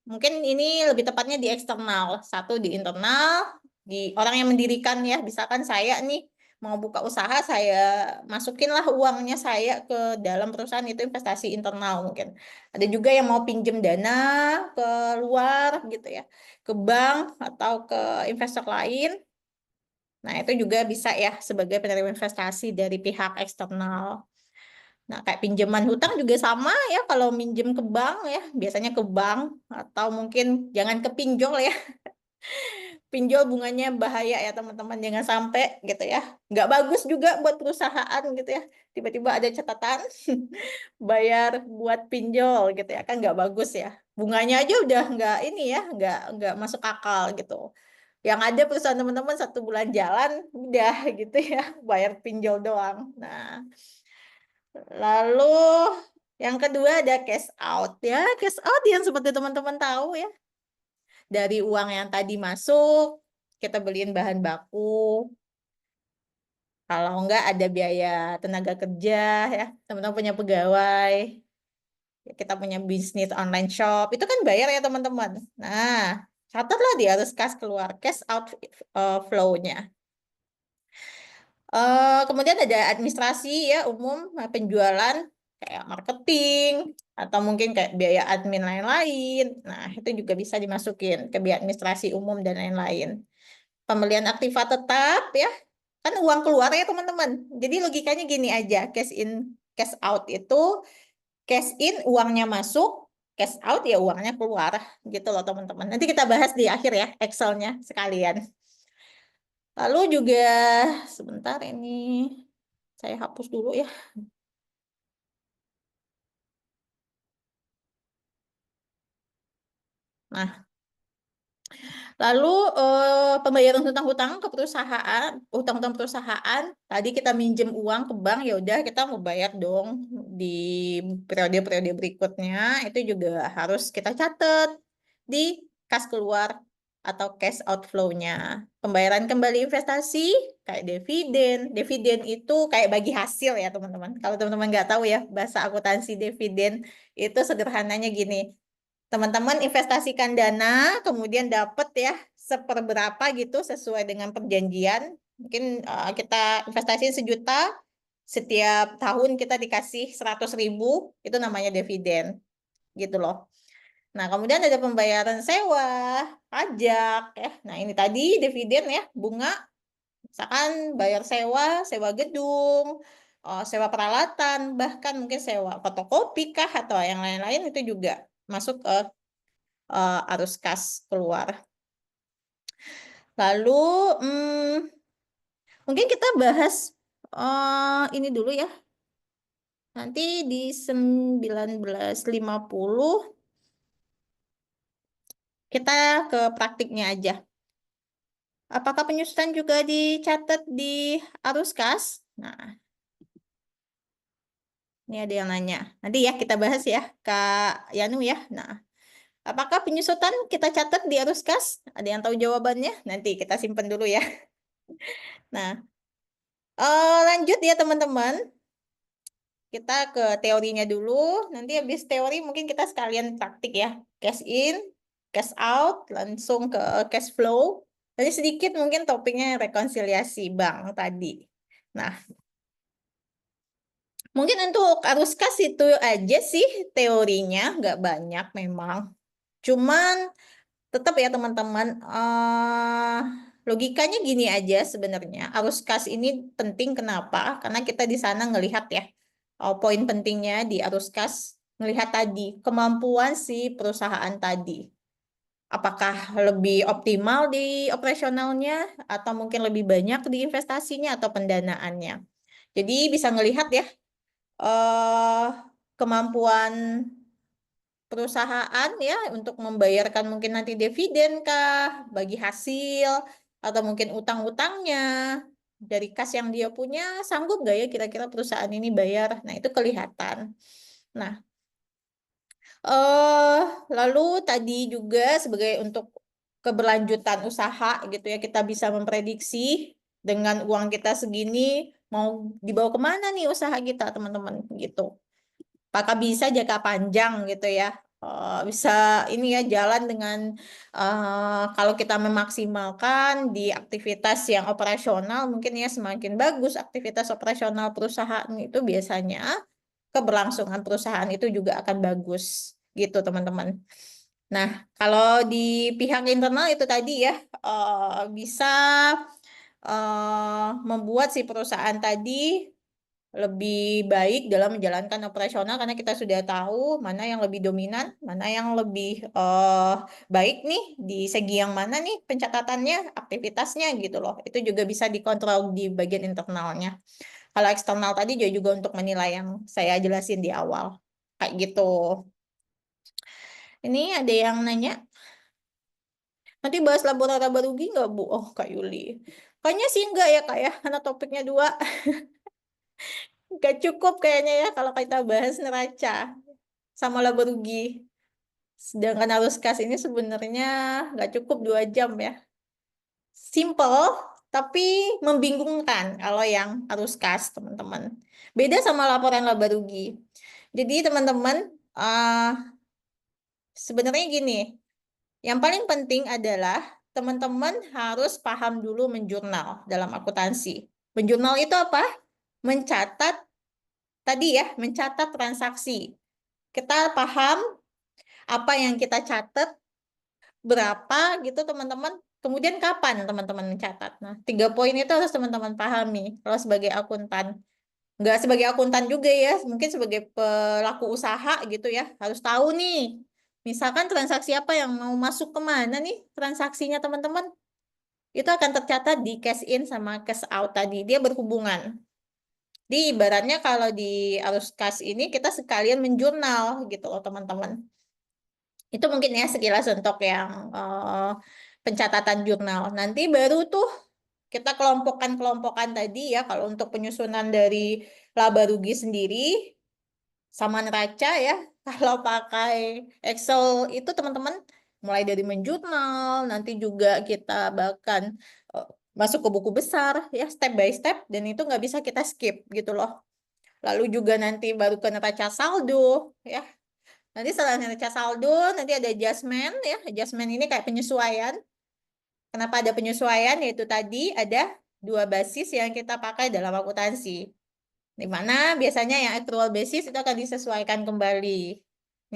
mungkin ini lebih tepatnya di eksternal, satu di internal, di orang yang mendirikan ya. Misalkan saya nih mau buka usaha, saya masukinlah uangnya saya ke dalam perusahaan, itu investasi internal mungkin. Ada juga yang mau pinjem dana ke luar gitu ya, ke bank atau ke investor lain. Nah, itu juga bisa ya sebagai penerima investasi dari pihak eksternal. Nah, kayak pinjaman hutang juga sama ya, kalau minjem ke bank ya, biasanya ke bank atau mungkin jangan ke pinjol ya. Pinjol bunganya bahaya ya teman-teman, jangan sampai gitu ya. Nggak bagus juga buat perusahaan gitu ya. Tiba-tiba ada catatan bayar buat pinjol gitu ya, kan nggak bagus ya. Bunganya aja udah nggak ini ya, nggak masuk akal gitu. Yang ada perusahaan teman-teman 1 bulan jalan udah gitu ya, bayar pinjol doang. Nah, lalu yang kedua ada cash out ya. Cash out yang seperti teman-teman tahu ya. Dari uang yang tadi masuk, kita beliin bahan baku. Kalau enggak ada biaya tenaga kerja ya. Teman-teman punya pegawai. Kita punya bisnis online shop. Itu kan bayar ya teman-teman. Nah, catatlah dia harus kas keluar. Cash out flow-nya. Kemudian ada administrasi ya umum, penjualan kayak marketing atau mungkin kayak biaya admin lain-lain. Nah, itu juga bisa dimasukin ke biaya administrasi umum dan lain-lain. Pembelian aktiva tetap ya, kan uang keluar ya teman-teman. Jadi logikanya gini aja, cash in, cash out itu cash in uangnya masuk, cash out ya uangnya keluar gitu loh teman-teman. Nanti kita bahas di akhir ya Excel-nya sekalian. Lalu juga sebentar ini saya hapus dulu ya. Nah, lalu pembayaran hutang-hutang ke perusahaan, hutang-hutang perusahaan. Tadi kita minjem uang ke bank, ya udah kita mau bayar dong di periode-periode berikutnya. Itu juga harus kita catat di kas keluar atau cash outflow-nya. Pembayaran kembali investasi kayak dividen. Dividen itu kayak bagi hasil ya teman-teman. Kalau teman-teman nggak tahu ya bahasa akuntansi dividen itu sederhananya gini. Teman-teman investasikan dana, kemudian dapat ya seperberapa gitu sesuai dengan perjanjian. Mungkin kita investasiin 1 juta, setiap tahun kita dikasih 100.000, itu namanya dividen gitu loh. Nah, kemudian ada pembayaran sewa, pajak ya. Nah, ini tadi dividen ya, bunga. Misalkan bayar sewa, sewa gedung, sewa peralatan, bahkan mungkin sewa fotokopi kah atau yang lain-lain itu juga masuk ke arus kas keluar. Lalu mungkin kita bahas ini dulu ya. Nanti di 1950 kita ke praktiknya aja. Apakah penyusutan juga dicatat di arus kas? Nah, ini ada yang nanya. Nanti ya kita bahas ya, Kak Yanu ya. Nah, apakah penyusutan kita catat di arus kas? Ada yang tahu jawabannya? Nanti kita simpan dulu ya. Nah, lanjut ya teman-teman. Kita ke teorinya dulu. Nanti habis teori mungkin kita sekalian praktik ya. Cash in, cash out, langsung ke cash flow. Tadi sedikit mungkin topiknya rekonsiliasi bank tadi. Nah, mungkin untuk arus kas itu aja sih teorinya, nggak banyak memang. Cuman tetap ya teman-teman, logikanya gini aja sebenarnya. Arus kas ini penting kenapa? Karena kita di sana ngelihat ya, poin pentingnya di arus kas, ngelihat tadi kemampuan si perusahaan tadi. Apakah lebih optimal di operasionalnya atau mungkin lebih banyak di investasinya atau pendanaannya. Jadi bisa ngelihat ya, eh kemampuan perusahaan ya untuk membayarkan mungkin nanti dividen kah, bagi hasil, atau mungkin utang-utangnya dari kas yang dia punya, sanggup nggak ya kira-kira perusahaan ini bayar? Nah, itu kelihatan. Nah, eh lalu tadi juga sebagai untuk keberlanjutan usaha gitu ya, kita bisa memprediksi dengan uang kita segini mau dibawa kemana nih usaha kita, teman-teman gitu. Apakah bisa jangka panjang gitu ya? Bisa ini ya jalan dengan kalau kita memaksimalkan di aktivitas yang operasional mungkin ya semakin bagus aktivitas operasional perusahaan itu biasanya keberlangsungan perusahaan itu juga akan bagus gitu teman-teman. Nah, kalau di pihak internal itu tadi ya bisa membuat si perusahaan tadi lebih baik dalam menjalankan operasional karena kita sudah tahu mana yang lebih dominan, mana yang lebih baik nih di segi yang mana nih pencatatannya, aktivitasnya gitu loh. Itu juga bisa dikontrol di bagian internalnya. Kalau eksternal tadi juga untuk menilai yang saya jelasin di awal. Kayak gitu. Ini ada yang nanya, nanti bahas laba rugi nggak Bu? Oh Kak Yuli. Kayaknya sih enggak ya Kak ya, karena topiknya dua. Nggak cukup kayaknya ya kalau kita bahas neraca sama laba rugi. Sedangkan arus kas ini sebenarnya nggak cukup 2 jam ya. Simple, tapi membingungkan kalau yang arus kas, teman-teman. Beda sama laporan laba rugi. Jadi teman-teman, sebenarnya gini, yang paling penting adalah teman-teman harus paham dulu menjurnal dalam akuntansi. Menjurnal itu apa? Mencatat, tadi ya, mencatat transaksi. Kita paham apa yang kita catat, berapa gitu teman-teman. Kemudian kapan teman-teman mencatat. Nah, 3 poin itu harus teman-teman pahami kalau sebagai akuntan. Nggak sebagai akuntan juga ya, mungkin sebagai pelaku usaha gitu ya. Harus tahu nih, misalkan transaksi apa yang mau masuk kemana nih transaksinya teman-teman. Itu akan tercatat di cash in sama cash out tadi. Dia berhubungan. Di ibaratnya kalau di arus kas ini kita sekalian menjurnal gitu loh teman-teman. Itu mungkin ya sekilas untuk yang pencatatan jurnal. Nanti baru tuh kita kelompokkan tadi ya kalau untuk penyusunan dari laba rugi sendiri sama neraca ya. Kalau pakai Excel itu teman-teman mulai dari menjurnal, nanti juga kita bahkan masuk ke buku besar ya step by step dan itu nggak bisa kita skip gitu loh. Lalu juga nanti baru ke neraca saldo ya. Nanti setelah neraca saldo, nanti ada adjustment ya. Adjustment ini kayak penyesuaian. Kenapa ada penyesuaian? Yaitu tadi ada 2 basis yang kita pakai dalam akuntansi. Di mana biasanya yang accrual basis itu akan disesuaikan kembali.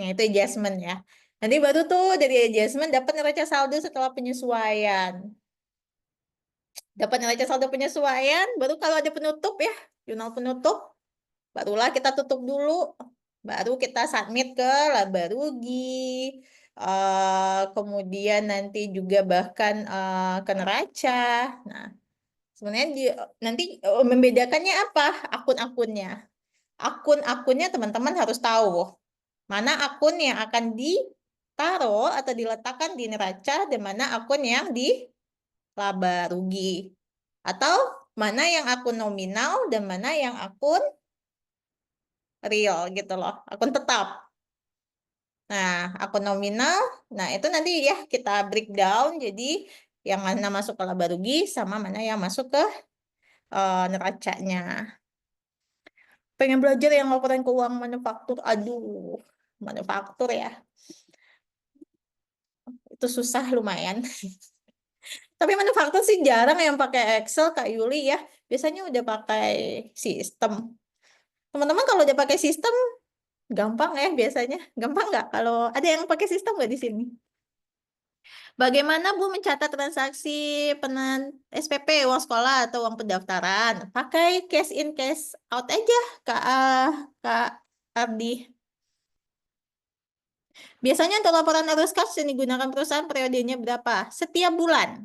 Nah, itu adjustment ya. Nanti baru tuh dari adjustment dapat neraca saldo setelah penyesuaian. Dapat neraca saldo penyesuaian, baru kalau ada penutup ya, jurnal penutup, barulah kita tutup dulu. Baru kita submit ke laba rugi, kemudian nanti juga bahkan ke neraca. Nah, sebenarnya nanti membedakannya apa? Akun-akunnya. Akun-akunnya teman-teman harus tahu. Mana akun yang akan ditaruh atau diletakkan di neraca dan mana akun yang di laba rugi. Atau mana yang akun nominal dan mana yang akun real gitu loh, akun tetap. Nah, akun nominal, nah itu nanti ya kita breakdown jadi yang mana masuk ke laba rugi sama mana yang masuk ke neracanya. Pengen belajar yang laporan keuangan manufaktur, aduh, manufaktur ya. Itu susah lumayan. Tapi manufaktur sih jarang yang pakai Excel Kak Yuli ya. Biasanya udah pakai sistem. Teman-teman kalau udah pakai sistem gampang ya biasanya. Gampang nggak? Kalau ada yang pakai sistem nggak di sini? Bagaimana Bu mencatat transaksi SPP, uang sekolah atau uang pendaftaran? Pakai cash in, cash out aja, Kak Ardi. Biasanya untuk laporan arus kas yang digunakan perusahaan periodenya berapa? Setiap bulan.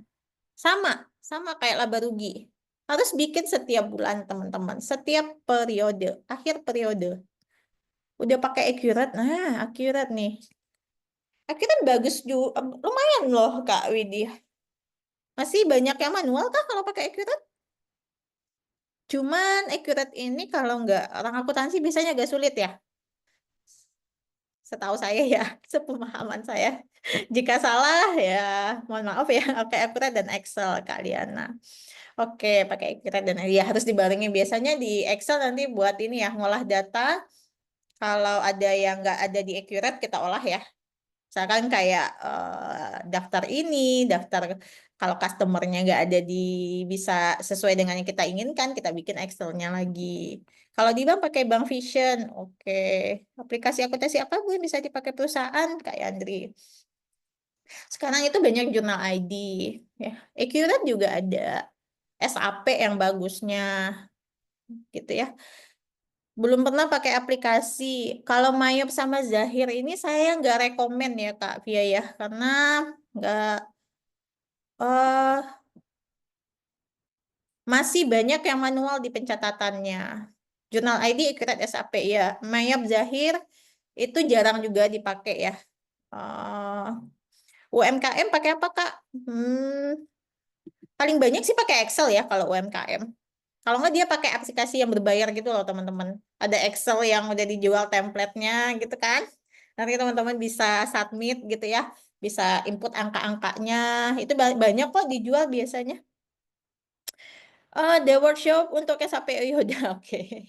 Sama kayak laba rugi. Harus bikin setiap bulan, teman-teman. Setiap periode, akhir periode. Udah pakai Accurate? Nah, Accurate nih. Accurate bagus juga, lumayan loh Kak Widya. Masih banyak yang manual kah kalau pakai Accurate? Cuman Accurate ini kalau nggak orang akuntansi biasanya agak sulit ya. Setahu saya ya, sepemahaman saya. Jika salah ya mohon maaf ya, pakai Accurate dan Excel kalian. Nah, oke, pakai Accurate dan ya harus dibarengi. Biasanya di Excel nanti buat ini ya, ngolah data. Kalau ada yang nggak ada di Accurate kita olah ya. Misalkan kayak daftar ini, daftar kalau customernya nggak ada bisa sesuai dengan yang kita inginkan, kita bikin Excel-nya lagi. Kalau di bank pakai Bank Vision, oke. Aplikasi akuntansi apa Bu yang bisa dipakai perusahaan, Kak Yandri? Sekarang itu banyak jurnal ID, ya. Accurate juga ada. SAP yang bagusnya, gitu ya. Belum pernah pakai aplikasi. Kalau Mayop sama Zahir ini saya nggak rekomen ya Kak Via ya, karena nggak eh masih banyak yang manual di pencatatannya. Jurnal ID Accurate SAP ya. Mayop Zahir itu jarang juga dipakai ya. UMKM pakai apa Kak? Paling banyak sih pakai Excel ya kalau UMKM. Kalau nggak dia pakai aplikasi yang berbayar gitu loh teman-teman. Ada Excel yang udah dijual template-nya gitu kan. Nanti teman-teman bisa submit gitu ya. Bisa input angka-angkanya. Itu banyak kok dijual biasanya. The workshop untuk SAP. Oh, yaudah, oke.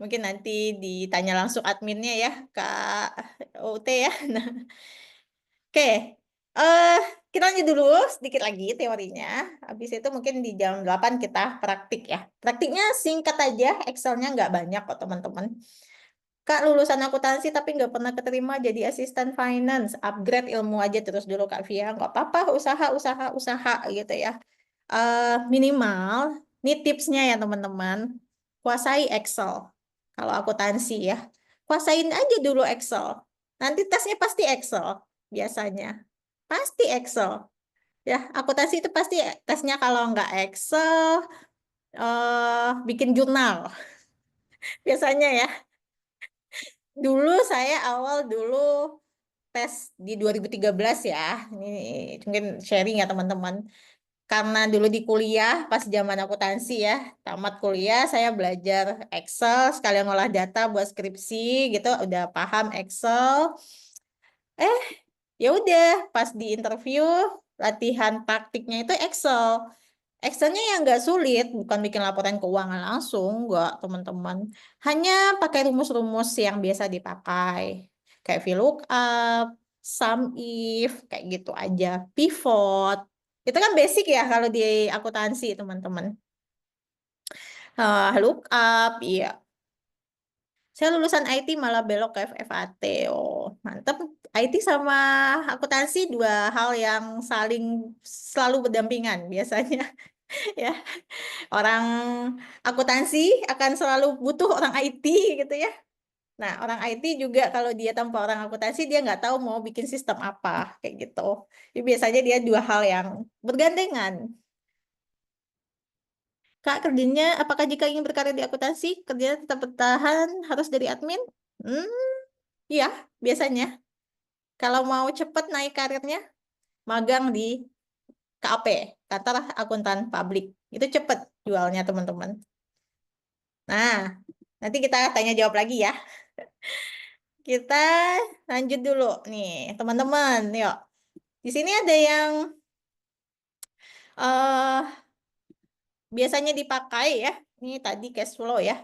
Mungkin nanti ditanya langsung adminnya ya, Kak UT ya. Nah, oke. eh kita lanjut dulu sedikit lagi teorinya. Habis itu mungkin di jam 8 kita praktik ya. Praktiknya singkat aja, Excelnya nggak banyak kok teman-teman. Kak lulusan akuntansi tapi nggak pernah keterima jadi asisten finance. Upgrade ilmu aja terus dulu Kak Via. Nggak apa-apa, usaha gitu ya. Minimal, ini tipsnya ya teman-teman. Kuasai Excel. Kalau akuntansi ya. Kuasain aja dulu Excel. Nanti tesnya pasti Excel biasanya. Pasti Excel. Ya, akuntansi itu pasti tesnya kalau nggak Excel, bikin jurnal. Biasanya ya. Dulu saya awal dulu tes di 2013 ya. Ini mungkin sharing ya teman-teman. Karena dulu di kuliah, pas zaman akuntansi ya, tamat kuliah, saya belajar Excel, sekalian ngolah data buat skripsi gitu, udah paham Excel. Eh, ya udah, pas di interview, latihan praktiknya itu Excel. Excelnya yang nggak sulit, bukan bikin laporan keuangan langsung, nggak teman-teman. Hanya pakai rumus-rumus yang biasa dipakai, kayak VLOOKUP, SUMIF, kayak gitu aja. Pivot, itu kan basic ya kalau di akuntansi teman-teman. Lookup, iya. Saya lulusan IT malah belok ke FFAT. Oh, mantap. IT sama akuntansi dua hal yang saling selalu berdampingan biasanya. Ya, orang akuntansi akan selalu butuh orang IT gitu ya. Nah, orang IT juga kalau dia tanpa orang akuntansi dia nggak tahu mau bikin sistem apa kayak gitu. Jadi biasanya dia dua hal yang bergandengan. Kak, kerjanya apakah jika ingin berkarir di akuntansi, kerjanya tetap bertahan harus dari admin? Iya, biasanya. Kalau mau cepat naik karirnya, magang di KAP, kantor akuntan publik. Itu cepet jualnya teman-teman. Nah, nanti kita tanya jawab lagi ya. Kita lanjut dulu nih, teman-teman. Yuk. Di sini ada yang eh biasanya dipakai ya. Ini tadi cash flow ya.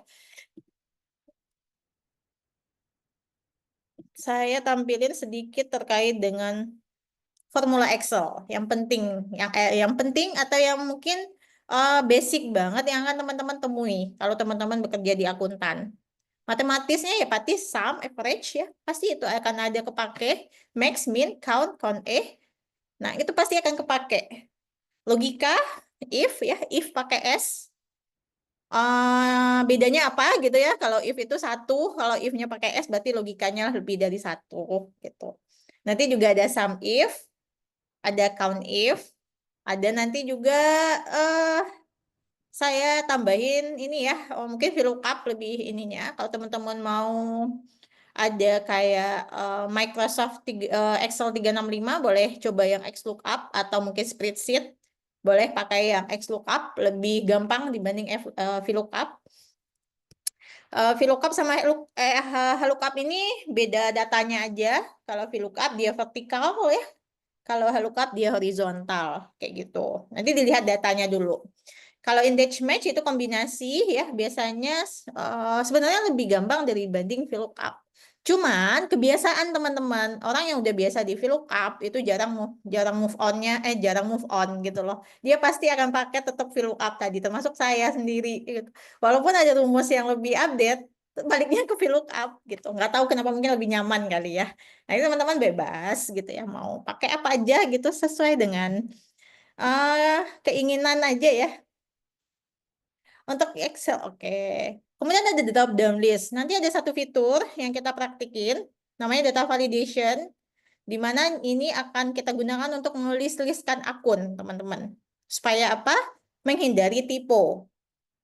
Saya tampilin sedikit terkait dengan formula Excel. Yang penting, yang penting atau yang mungkin basic banget yang akan teman-teman temui kalau teman-teman bekerja di akuntan. Matematisnya ya pasti sum, average ya. Pasti itu akan ada kepake. Max, min, count, count, Nah, itu pasti akan kepake. Logika, if ya, if pakai S. Bedanya apa gitu ya? Kalau if itu satu, kalau if-nya pakai S berarti logikanya lebih dari satu gitu. Nanti juga ada sum if, ada count if, ada nanti juga saya tambahin ini ya, mungkin VLOOKUP lebih ininya. Kalau teman-teman mau ada kayak Excel 365 boleh coba yang XLOOKUP atau mungkin spreadsheet boleh pakai yang XLOOKUP lebih gampang dibanding VLOOKUP. VLOOKUP sama HLOOKUP ini beda datanya aja. Kalau VLOOKUP dia vertikal ya. Kalau HLOOKUP dia horizontal kayak gitu. Nanti dilihat datanya dulu. Kalau index match itu kombinasi ya biasanya sebenarnya lebih gampang dibanding VLOOKUP. Cuman kebiasaan teman-teman orang yang udah biasa di VLOOKUP itu jarang move on gitu loh. Dia pasti akan pakai tetap VLOOKUP tadi termasuk saya sendiri gitu. Walaupun ada rumus yang lebih update baliknya ke VLOOKUP gitu. Nggak tahu kenapa mungkin lebih nyaman kali ya. Nah, ini teman-teman bebas gitu ya mau pakai apa aja gitu sesuai dengan keinginan aja ya. Untuk Excel, oke. Kemudian ada drop down list. Nanti ada satu fitur yang kita praktikin, namanya data validation, di mana ini akan kita gunakan untuk menulis-listkan akun, teman-teman. Supaya apa? Menghindari typo.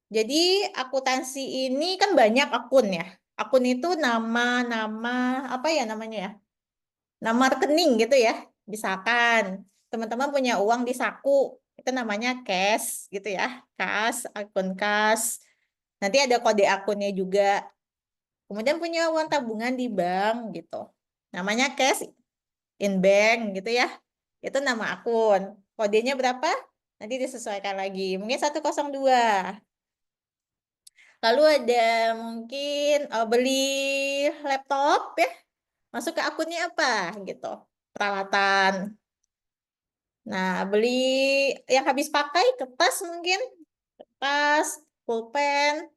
Jadi akuntansi ini kan banyak akun ya. Akun itu nama apa ya namanya ya? Nama rekening gitu ya. Misalkan teman-teman punya uang di saku, itu namanya cash gitu ya. Cash, akun cash. Nanti ada kode akunnya juga. Kemudian punya uang tabungan di bank gitu. Namanya cash in bank gitu ya. Itu nama akun. Kodenya berapa? Nanti disesuaikan lagi. Mungkin 102. Lalu ada mungkin beli laptop ya. Masuk ke akunnya apa gitu. Peralatan. Nah, beli yang habis pakai kertas mungkin. Kertas, pulpen,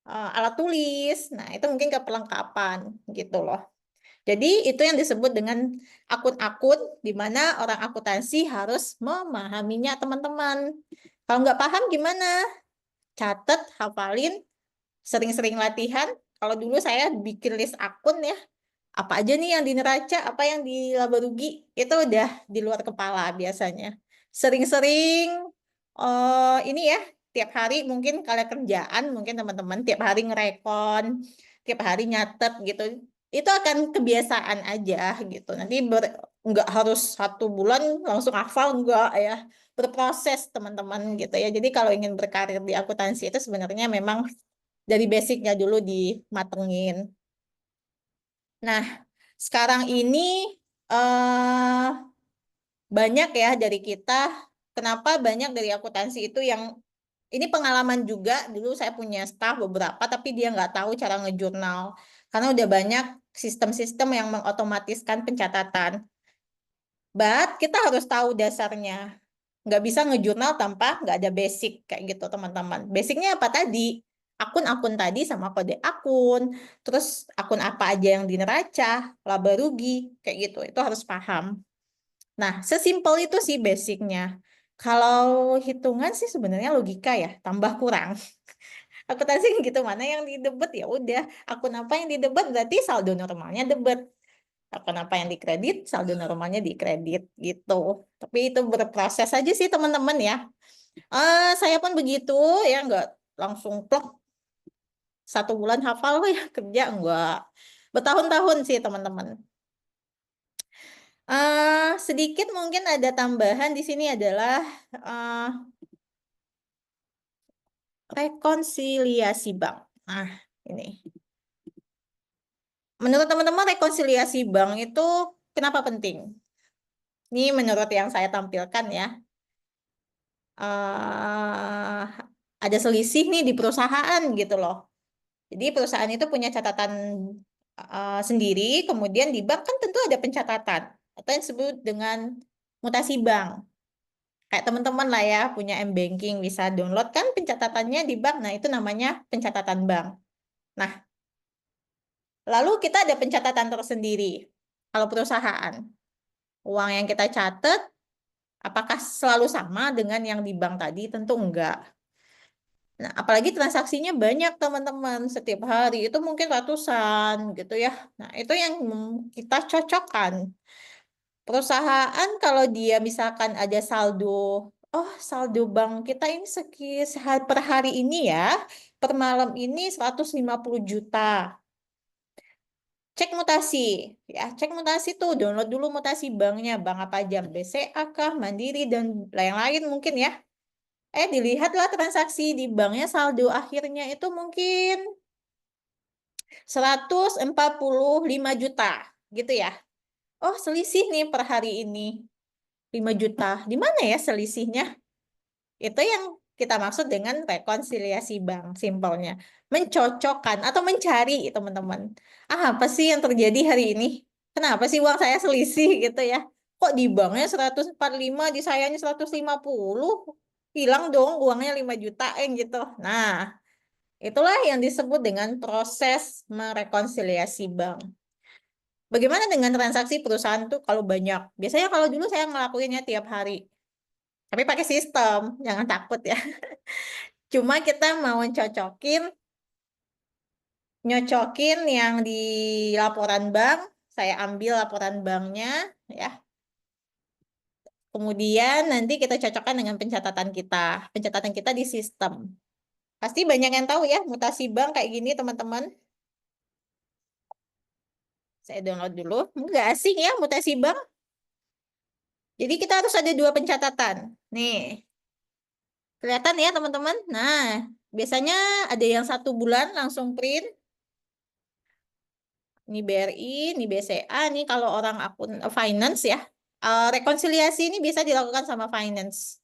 alat tulis. Nah, itu mungkin keperlengkapan gitu loh. Jadi itu yang disebut dengan akun-akun di mana orang akuntansi harus memahaminya teman-teman. Kalau nggak paham gimana? Catat, hafalin, sering-sering latihan. Kalau dulu saya bikin list akun ya, apa aja nih yang di neraca, apa yang di laba rugi, itu udah di luar kepala biasanya. Sering-sering ini ya, tiap hari mungkin kalau kerjaan, mungkin teman-teman tiap hari ngerekon, tiap hari nyatet gitu. Itu akan kebiasaan aja gitu. Nanti nggak harus 1 bulan langsung hafal, nggak ya. Berproses teman-teman gitu ya. Jadi kalau ingin berkarir di akuntansi itu sebenarnya memang dari basicnya dulu dimatengin. Nah, sekarang ini eh, banyak ya dari kita, kenapa banyak dari akuntansi itu yang, ini pengalaman juga, dulu saya punya staff beberapa, tapi dia nggak tahu cara ngejurnal. Karena udah banyak sistem-sistem yang mengotomatiskan pencatatan. But kita harus tahu dasarnya. Nggak bisa ngejurnal tanpa nggak ada basic kayak gitu teman-teman. Basicnya apa tadi? Akun-akun tadi sama kode akun, terus akun apa aja yang di neraca, laba rugi, kayak gitu. Itu harus paham. Nah, sesimpel itu sih basicnya. Kalau hitungan sih sebenarnya logika ya, tambah kurang. Akuntansi gitu, mana yang didebet ya udah. Akun apa yang didebet berarti saldo normalnya debet. Akun apa yang dikredit, saldo normalnya dikredit gitu. Tapi itu berproses aja sih teman-teman ya. Saya pun begitu ya, nggak langsung plek 1 bulan hafal ya kerja, enggak. Bertahun-tahun sih teman-teman. Sedikit mungkin ada tambahan di sini adalah rekonsiliasi bank. Nah, ini. Menurut teman-teman rekonsiliasi bank itu kenapa penting? Ini menurut yang saya tampilkan ya. Ada selisih nih di perusahaan gitu loh. Jadi perusahaan itu punya catatan sendiri, kemudian di bank kan tentu ada pencatatan atau yang disebut dengan mutasi bank. Kayak teman-teman lah ya punya M-Banking bisa download kan pencatatannya di bank. Nah, itu namanya pencatatan bank. Nah, lalu kita ada pencatatan tersendiri. Kalau perusahaan, uang yang kita catat Apakah selalu sama dengan yang di bank tadi? Tentu enggak. Nah, apalagi transaksinya banyak teman-teman, setiap hari itu mungkin ratusan gitu ya. Nah, itu yang kita cocokkan. Perusahaan kalau dia misalkan ada saldo, oh saldo bank kita ini per hari ini ya, per malam ini 150 juta. Cek mutasi, ya cek mutasi tuh, download dulu mutasi banknya, bank apa aja, BCA kah, Mandiri, dan lain-lain mungkin ya. Dilihatlah transaksi di banknya, saldo akhirnya itu mungkin 145 juta gitu ya. Oh, selisih nih per hari ini 5 juta. Di mana ya selisihnya? Itu yang kita maksud dengan rekonsiliasi bank, simpelnya. Mencocokkan atau mencari, teman-teman. Apa sih yang terjadi hari ini? Kenapa sih uang saya selisih gitu ya? Kok di banknya 145, di sayanya 150? Hilang dong uangnya 5 juta gitu. Nah, itulah yang disebut dengan proses merekonsiliasi bank. Bagaimana dengan transaksi perusahaan tuh kalau banyak? Biasanya kalau dulu saya ngelakuinnya tiap hari. Tapi pakai sistem, jangan takut ya. Cuma kita mau nyocokin yang di laporan bank. Saya ambil laporan banknya, ya. Kemudian nanti kita cocokkan dengan pencatatan kita. Pencatatan kita di sistem. Pasti banyak yang tahu ya, mutasi bank kayak gini, teman-teman. Saya download dulu. Nggak asing ya, mutasi bank. Jadi kita harus ada 2 pencatatan. Nih, kelihatan ya teman-teman. Nah, biasanya ada yang 1 bulan langsung print. Ini BRI, ini BCA, ini kalau orang akun finance ya. Rekonsiliasi ini bisa dilakukan sama finance.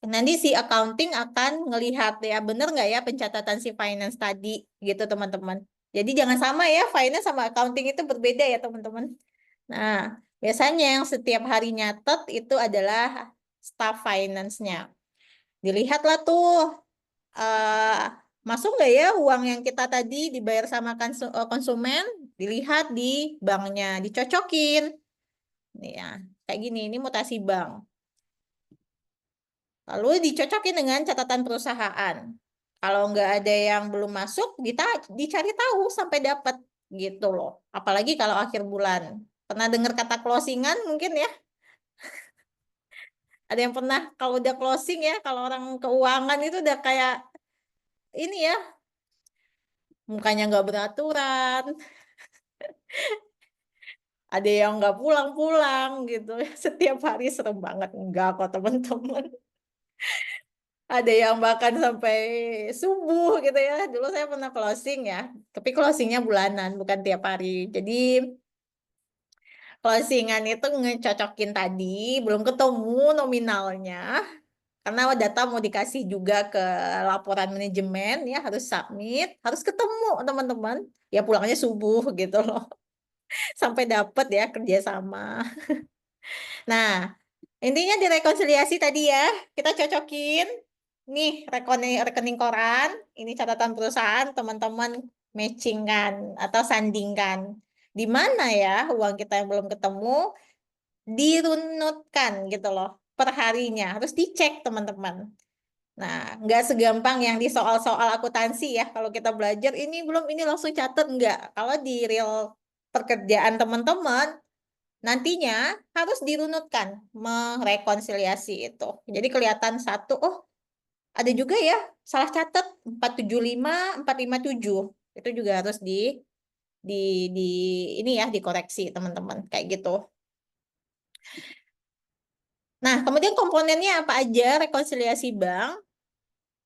Nanti si accounting akan ngelihat ya, bener nggak ya pencatatan si finance tadi, gitu teman-teman. Jadi jangan sama ya, finance sama accounting itu berbeda ya teman-teman. Nah, biasanya yang setiap hari nyatet itu adalah staff finance-nya. Dilihatlah tuh, masuk nggak ya uang yang kita tadi dibayar sama konsumen, dilihat di banknya, dicocokin. Nih ya, kayak gini, ini mutasi bank. Lalu dicocokin dengan catatan perusahaan. Kalau nggak ada yang belum masuk, kita dicari tahu sampai dapat gitu loh. Apalagi kalau akhir bulan. Pernah dengar kata closingan mungkin ya? Ada yang pernah kalau udah closing ya, kalau orang keuangan itu udah kayak ini ya, mukanya nggak beraturan, ada yang nggak pulang-pulang gitu. Setiap hari serem banget. Enggak kok teman-teman. Ada yang bahkan sampai subuh gitu ya. Dulu saya pernah closing ya, tapi closingnya bulanan, bukan tiap hari. Jadi closingan itu ngecocokin tadi, belum ketemu nominalnya, karena data mau dikasih juga ke laporan manajemen ya, harus submit, harus ketemu teman-teman. Ya pulangnya subuh gitu loh, sampai dapet ya kerjasama. Nah, intinya di rekonsiliasi tadi ya, kita cocokin. Nih, rekening koran, ini catatan perusahaan, teman-teman matchingkan atau sandingkan. Di mana ya uang kita yang belum ketemu, dirunutkan gitu loh per harinya. Harus dicek teman-teman. Nah, nggak segampang yang di soal-soal akuntansi ya. Kalau kita belajar ini belum, ini langsung catat, nggak. Kalau di real pekerjaan teman-teman, nantinya harus dirunutkan, merekonsiliasi itu. Jadi kelihatan satu, oh ada juga ya salah catat 475, 457. Itu juga harus di, di ini ya dikoreksi teman-teman kayak gitu. Nah, kemudian komponennya apa aja rekonsiliasi bank?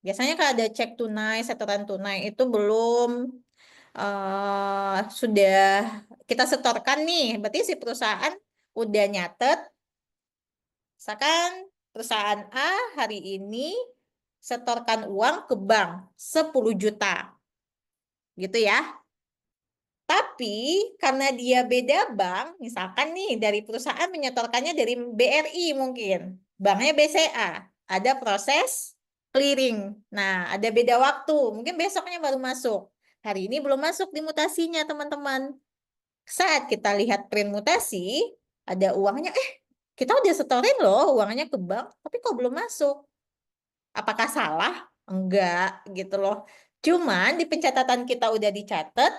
Biasanya kalau ada cek tunai, setoran tunai itu belum sudah kita setorkan nih. Berarti si perusahaan udah nyatet. Misalkan perusahaan A hari ini setorkan uang ke bank 10 juta. Gitu ya. Tapi karena dia beda bank, misalkan nih dari perusahaan menyetorkannya dari BRI mungkin, banknya BCA, ada proses clearing. Nah, ada beda waktu, mungkin besoknya baru masuk. Hari ini belum masuk di mutasinya, teman-teman. Saat kita lihat print mutasi, ada uangnya, kita udah setorin loh uangnya ke bank, tapi kok belum masuk. Apakah salah? Enggak gitu loh. Cuman di pencatatan kita udah dicatat,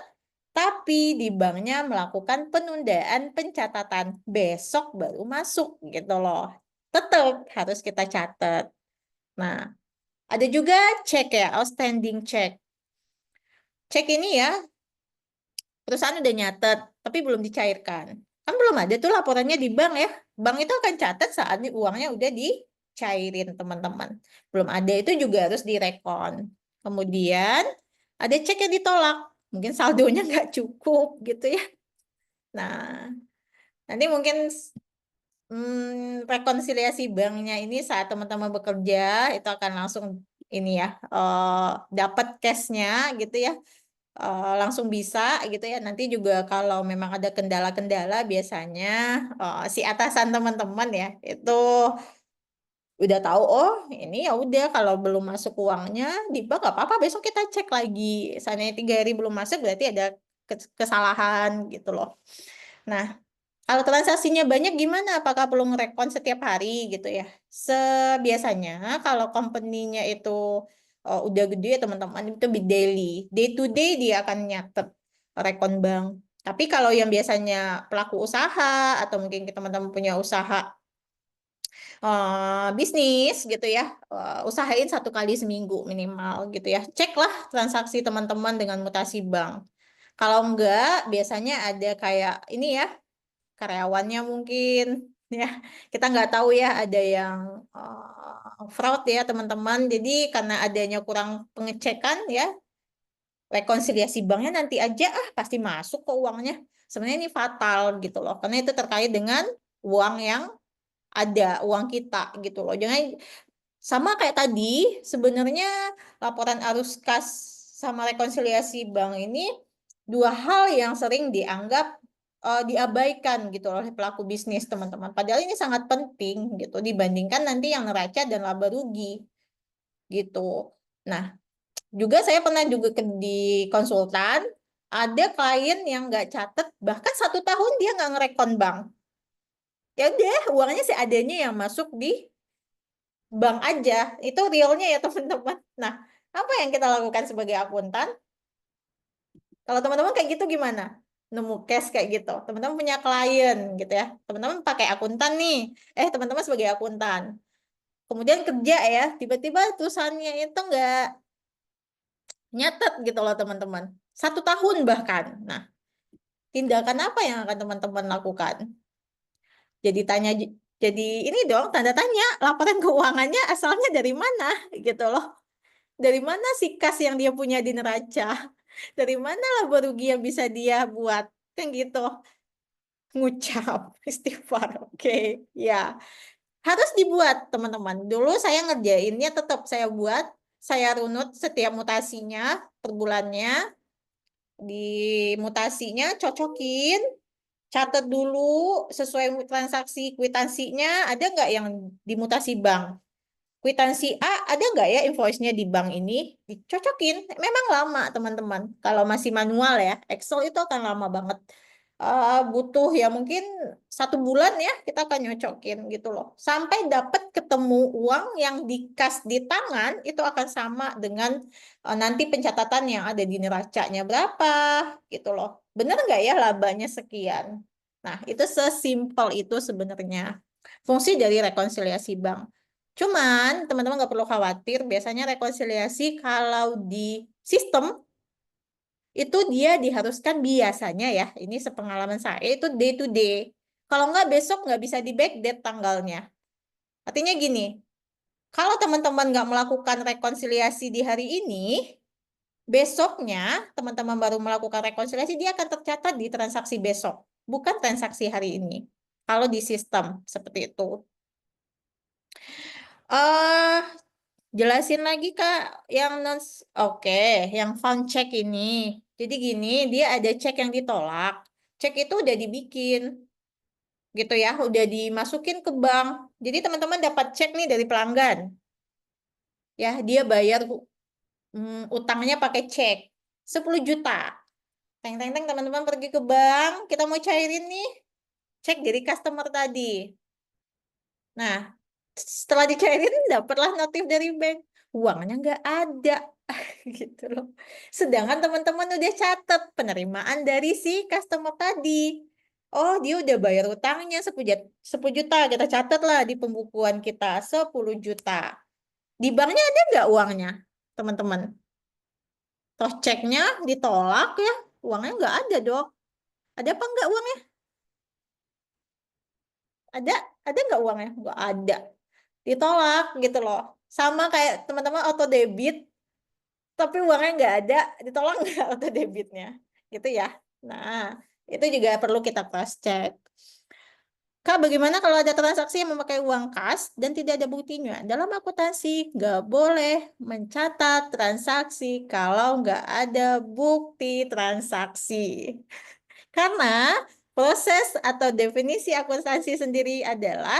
tapi di banknya melakukan penundaan pencatatan. Besok baru masuk gitu loh. Tetap harus kita catat. Nah, ada juga cek ya, outstanding check. Cek ini ya, perusahaan udah nyatet, tapi belum dicairkan. Kan belum ada tuh laporannya di bank ya. Bank itu akan catat saat uangnya udah dicairin, teman-teman. Belum ada, itu juga harus direkon. Kemudian ada cek yang ditolak. Mungkin saldonya nggak cukup gitu ya. Nah, nanti mungkin rekonsiliasi banknya ini saat teman-teman bekerja itu akan langsung ini ya, dapat cashnya gitu ya, langsung bisa gitu ya. Nanti juga kalau memang ada kendala-kendala biasanya si atasan teman-teman ya itu udah tahu, oh ini ya udah kalau belum masuk uangnya di bank gak apa-apa, besok kita cek lagi. Misalnya 3 hari belum masuk berarti ada kesalahan gitu loh. Nah, kalau transaksinya banyak gimana? Apakah perlu ngerekon setiap hari gitu ya? Sebiasanya kalau company-nya itu udah gede ya teman-teman, itu daily. Day to day dia akan nyatet rekon bank. Tapi kalau yang biasanya pelaku usaha atau mungkin teman-teman punya usaha bisnis gitu ya, usahain 1 kali seminggu minimal gitu ya. Ceklah transaksi teman-teman dengan mutasi bank. Kalau enggak, biasanya ada kayak ini ya, karyawannya mungkin ya, kita nggak tahu ya, ada yang fraud ya teman-teman. Jadi karena adanya kurang pengecekan ya, rekonsiliasi banknya nanti aja pasti masuk ke uangnya. Sebenarnya ini fatal gitu loh, karena itu terkait dengan uang yang ada, uang kita gitu loh. Jangan sama kayak tadi, sebenarnya laporan arus kas sama rekonsiliasi bank ini dua hal yang sering dianggap diabaikan gitu oleh pelaku bisnis teman-teman. Padahal ini sangat penting gitu dibandingkan nanti yang neraca dan laba rugi gitu. Nah, juga saya pernah juga di konsultan, ada klien yang nggak catet, bahkan 1 tahun dia nggak ngerekon bank. Ya udah, uangnya seadanya yang masuk di bank aja. Itu realnya ya teman-teman. Nah, apa yang kita lakukan sebagai akuntan? Kalau teman-teman kayak gitu gimana? Nemu case kayak gitu. Teman-teman punya klien gitu ya. Teman-teman pakai akuntan nih. Teman-teman sebagai akuntan. Kemudian kerja ya, tiba-tiba tulisannya itu nggak nyatet gitu loh teman-teman. 1 tahun bahkan. Nah, tindakan apa yang akan teman-teman lakukan? Jadi jadi ini dong, tanda tanya, laporan keuangannya asalnya dari mana gitu loh. Dari mana sih kas yang dia punya di neraca? Dari mana laba rugi yang bisa dia buat? Kan gitu. Ngucap istighfar. Oke, ya. Harus dibuat, teman-teman. Dulu saya ngerjainnya tetap saya buat, saya runut setiap mutasinya per bulannya. Di mutasinya cocokin, catat dulu sesuai transaksi kwitansinya, ada nggak yang dimutasi bank? Kwitansi A ada nggak ya invoice-nya di bank ini? Dicocokin. Memang lama teman-teman. Kalau masih manual ya, Excel itu akan lama banget. Butuh ya mungkin 1 bulan ya kita akan nyocokin gitu loh. Sampai dapat ketemu uang yang dikas di tangan itu akan sama dengan nanti pencatatan yang ada di neracanya berapa gitu loh. Bener nggak ya labanya sekian? Nah itu sesimpel itu sebenarnya fungsi dari rekonsiliasi bank. Cuman teman-teman nggak perlu khawatir, biasanya rekonsiliasi kalau di sistem itu dia diharuskan biasanya ya, ini sepengalaman saya itu day to day. Kalau nggak besok nggak bisa di backdate tanggalnya. Artinya gini, kalau teman-teman nggak melakukan rekonsiliasi di hari ini, besoknya teman-teman baru melakukan rekonsiliasi, dia akan tercatat di transaksi besok, bukan transaksi hari ini. Kalau di sistem seperti itu. eh Jelasin lagi Kak, yang non, oke, yang found check ini. Jadi gini, dia ada cek yang ditolak. Cek itu udah dibikin, gitu ya, udah dimasukin ke bank. Jadi teman-teman dapat cek nih dari pelanggan. Ya, dia bayar utangnya pakai cek 10 juta. Teng teng teng teman-teman pergi ke bank, kita mau cairin nih cek dari customer tadi. Nah, setelah dicairin dapatlah notif dari bank, uangnya nggak ada gitu loh. Sedangkan teman-teman udah catat penerimaan dari si customer tadi. Oh, dia udah bayar utangnya 10 juta. Kita catat lah di pembukuan kita 10 juta. Di banknya ada nggak uangnya, teman-teman? Toh ceknya ditolak ya, uangnya nggak ada dong. Ada apa nggak uangnya? Ada, ada nggak uangnya? Nggak ada. Ditolak gitu loh. Sama kayak teman-teman auto debit, tapi uangnya nggak ada, ditolak nggak auto debitnya, gitu ya. Nah, itu juga perlu kita cross check. Kak, bagaimana kalau ada transaksi yang memakai uang kas dan tidak ada buktinya? Dalam akuntansi, nggak boleh mencatat transaksi kalau nggak ada bukti transaksi. Karena proses atau definisi akuntansi sendiri adalah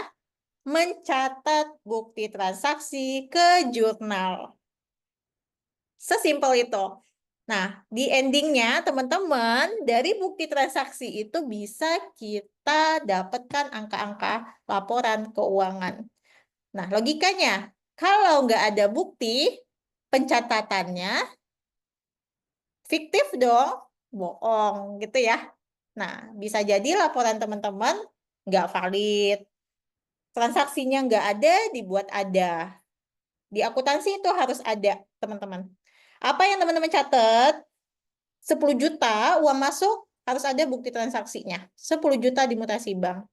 mencatat bukti transaksi ke jurnal. Sesimpel itu. Nah, di endingnya teman-teman, dari bukti transaksi itu bisa kita dapatkan angka-angka laporan keuangan. Nah, logikanya, kalau nggak ada bukti, pencatatannya fiktif dong, bohong gitu ya. Nah, bisa jadi laporan teman-teman nggak valid, transaksinya nggak ada, dibuat ada. Di akuntansi itu harus ada, teman-teman. Apa yang teman-teman catat? 10 juta uang masuk, harus ada bukti transaksinya. 10 juta di mutasi bank.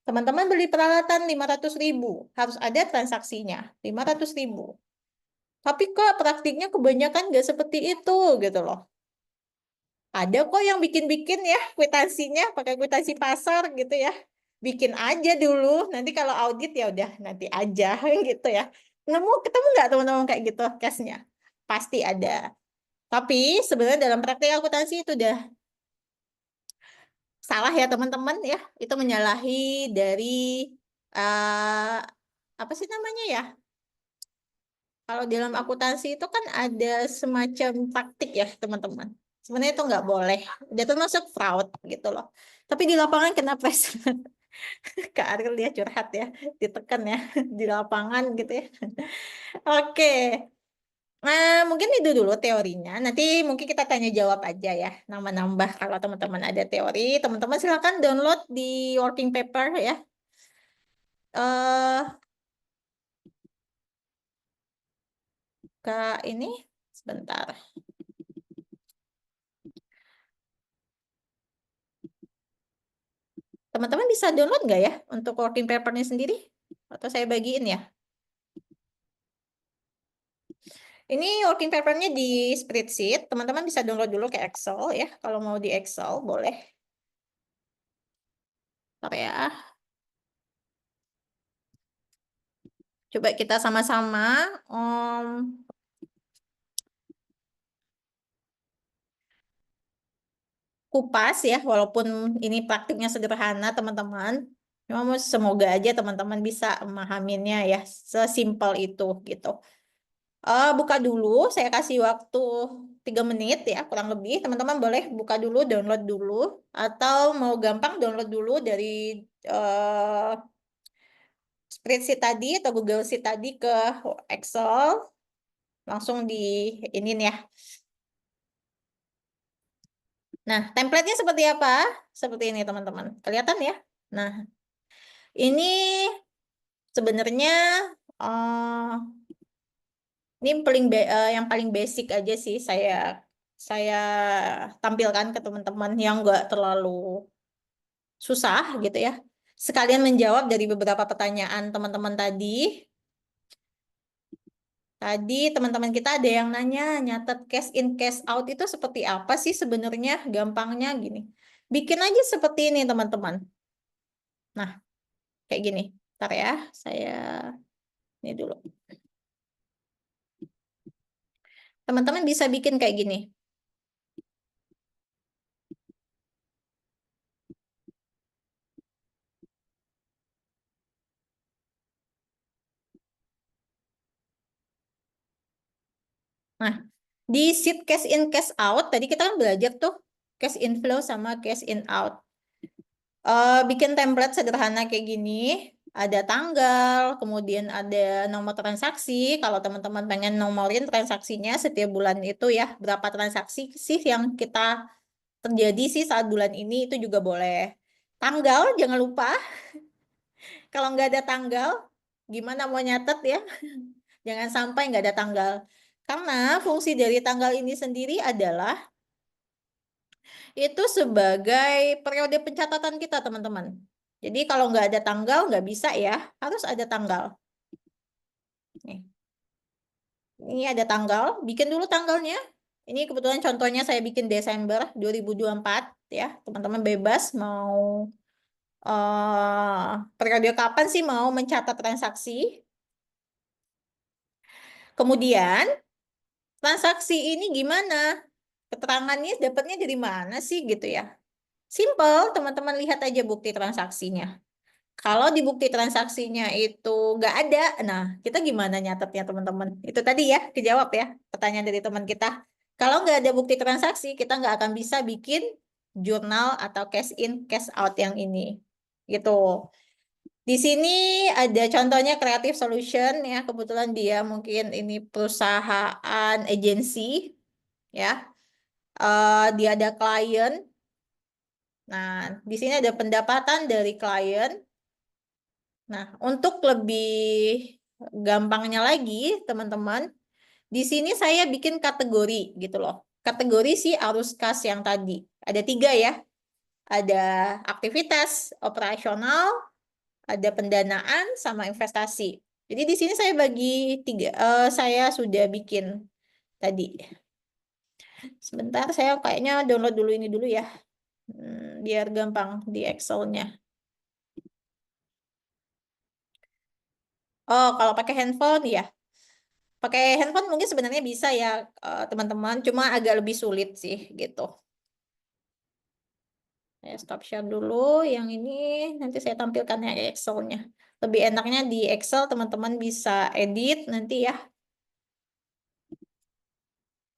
Teman-teman beli peralatan 500.000, harus ada transaksinya, 500.000. Tapi kok praktiknya kebanyakan nggak seperti itu gitu loh. Ada kok yang bikin-bikin ya kwitansinya, pakai kwitansi pasar gitu ya. Bikin aja dulu, nanti kalau audit ya udah nanti aja gitu ya. Ketemu nggak teman-teman kayak gitu case-nya? Pasti ada. Tapi sebenarnya dalam praktik akuntansi itu udah salah ya teman-teman ya. Itu menyalahi dari eh, apa sih namanya ya? Kalau dalam akuntansi itu kan ada semacam taktik ya teman-teman. Sebenarnya itu nggak boleh. Dia termasuk fraud gitu loh. Tapi di lapangan kena pressure. Kak Ariel dia curhat ya, ditekan ya di lapangan gitu ya. Oke. Nah, mungkin itu dulu teorinya. Nanti mungkin kita tanya jawab aja ya, nambah-nambah kalau teman-teman ada teori. Teman-teman silakan download di working paper ya. Eh, Kak ini sebentar. Teman-teman bisa download nggak ya untuk working papernya sendiri? Atau saya bagiin ya? Ini working papernya di spreadsheet. Teman-teman bisa download dulu ke Excel ya. Kalau mau di Excel boleh. Bentar ya. Coba kita sama-sama kupas ya, walaupun ini praktiknya sederhana teman-teman. Cuma semoga aja teman-teman bisa memahaminya ya, sesimpel itu gitu. Buka dulu, saya kasih waktu 3 menit ya, kurang lebih. Teman-teman boleh buka dulu, download dulu. Atau mau gampang download dulu dari uh, spreadsheet tadi atau Google Sheet tadi ke Excel. Langsung di ini nih ya. Nah, template-nya seperti apa? Seperti ini teman-teman. Kelihatan ya? Nah, ini sebenarnya eh, ini yang paling basic aja sih saya tampilkan ke teman-teman yang nggak terlalu susah gitu ya. Sekalian menjawab dari beberapa pertanyaan teman-teman tadi. Tadi teman-teman kita ada yang nanya, nyatet cash in cash out itu seperti apa sih sebenarnya? Gampangnya gini. Bikin aja seperti ini teman-teman. Nah, kayak gini. Ntar ya, saya ini dulu. Teman-teman bisa bikin kayak gini. Nah, di sheet cash in cash out tadi kita kan belajar tuh cash inflow sama cash in out. Bikin template sederhana kayak gini. ada tanggal, kemudian ada nomor transaksi. Kalau teman-teman pengen nomorin transaksinya setiap bulan itu ya, berapa transaksi sih yang kita terjadi sih saat bulan ini, itu juga boleh. Tanggal, jangan lupa. Kalau nggak ada tanggal, gimana mau nyatet ya? Jangan sampai nggak ada tanggal. Karena fungsi dari tanggal ini sendiri adalah itu sebagai periode pencatatan kita, teman-teman. Jadi kalau nggak ada tanggal, nggak bisa ya. Harus ada tanggal. Nih. Ini ada tanggal. Bikin dulu tanggalnya. Ini kebetulan contohnya saya bikin Desember 2024 ya. Teman-teman bebas mau periode kapan sih mau mencatat transaksi. Kemudian transaksi ini gimana? Keterangannya dapatnya dari mana sih gitu ya? Simple, teman-teman lihat aja bukti transaksinya. Kalau di bukti transaksinya itu nggak ada, nah kita gimana nyatetnya teman-teman? Itu tadi ya, kejawab ya pertanyaan dari teman kita. Kalau nggak ada bukti transaksi, kita nggak akan bisa bikin jurnal atau cash in, cash out yang ini. Gitu. Di sini ada contohnya Creative Solution ya, kebetulan dia mungkin ini perusahaan agensi ya. Dia ada klien. Nah, di sini ada pendapatan dari klien. Nah, untuk lebih gampangnya lagi, teman-teman, di sini saya bikin kategori gitu loh. Kategori si arus kas yang tadi. Ada 3 ya. Ada aktivitas operasional, ada pendanaan, sama investasi. Jadi di sini saya bagi 3. Saya sudah bikin tadi. Sebentar, saya kayaknya download dulu ini dulu ya. Biar gampang di Excel-nya. Oh, kalau pakai handphone ya. Pakai handphone mungkin sebenarnya bisa ya, teman-teman. Cuma agak lebih sulit sih gitu. Saya stop share dulu. Yang ini nanti saya tampilkan ya Excel-nya. Lebih enaknya di Excel teman-teman bisa edit nanti ya.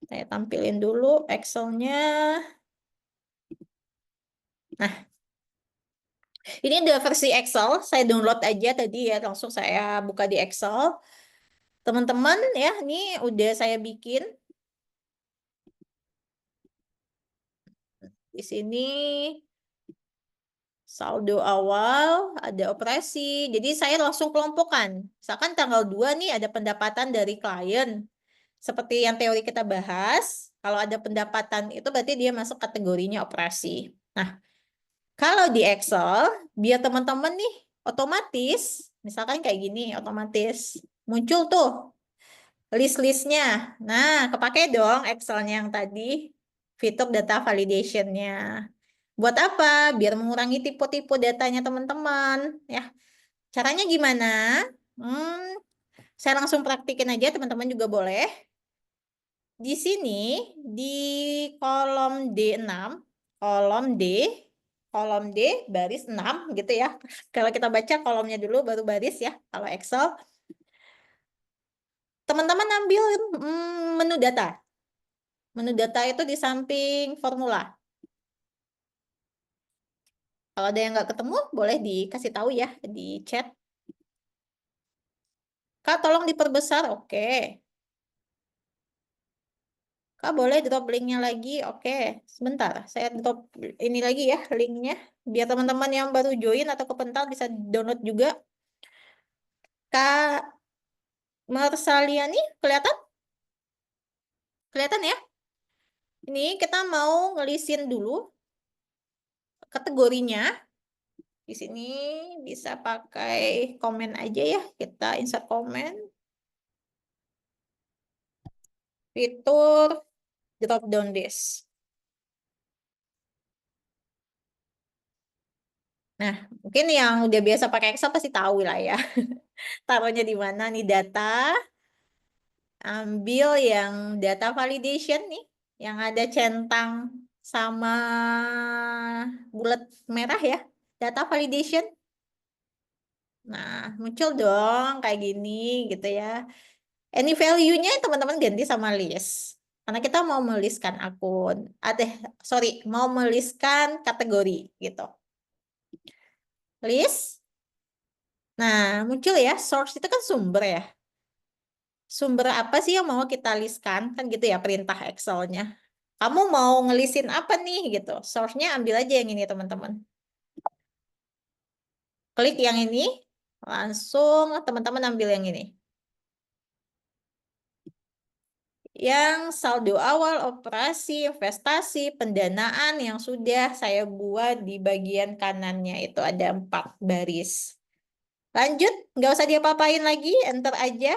Saya tampilin dulu Excel-nya. Nah, ini ada versi Excel. Saya download aja tadi ya. Langsung saya buka di Excel. Teman-teman ya, ini udah saya bikin. Di sini saldo awal, ada operasi. Jadi saya langsung kelompokkan. Misalkan tanggal 2 nih ada pendapatan dari klien. Seperti yang teori kita bahas, kalau ada pendapatan itu berarti dia masuk kategorinya operasi. Nah, kalau di Excel, biar teman-teman nih otomatis, misalkan kayak gini, otomatis muncul tuh list-listnya. Nah, kepake dong Excel-nya yang tadi, fitur data validation-nya. Buat apa? Biar mengurangi tipe-tipe datanya teman-teman. Ya, caranya gimana? Saya langsung praktikin aja, teman-teman juga boleh. Di sini, di kolom D6, kolom D, kolom D, baris 6 gitu ya. Kalau kita baca kolomnya dulu, baru baris ya, kalau Excel. Teman-teman ambil menu data. Menu data itu di samping formula. Kalau ada yang nggak ketemu, boleh dikasih tahu ya di chat. Kak, tolong diperbesar. Oke. Kak, boleh drop linknya lagi. Oke. Sebentar, saya drop ini lagi ya linknya. Biar teman-teman yang baru join atau kepental bisa download juga. Kak Marsaliani, kelihatan? Kelihatan ya? Ini kita mau ngelisin dulu kategorinya. Di sini bisa pakai komen aja ya. Kita insert komen. Fitur drop down list. Nah, mungkin yang udah biasa pakai Excel pasti tahu lah ya. Taruhnya di mana nih data. Ambil yang data validation nih. Yang ada centang sama bulat merah ya. Data validation. Nah, muncul dong kayak gini gitu ya. Any value-nya teman-teman ganti sama list. Karena kita mau meliskan akun. Sorry, mau meliskan kategori gitu. List. Nah, muncul ya, source itu kan sumber ya. Sumber apa sih yang mau kita listkan? Kan gitu ya perintah Excel-nya. Kamu mau ngelisin apa nih gitu. Source-nya ambil aja yang ini teman-teman. Klik yang ini, langsung teman-teman ambil yang ini. Yang saldo awal, operasi, investasi, pendanaan yang sudah saya buat di bagian kanannya itu ada 4 baris. Lanjut, nggak usah diapa-apain lagi, enter aja,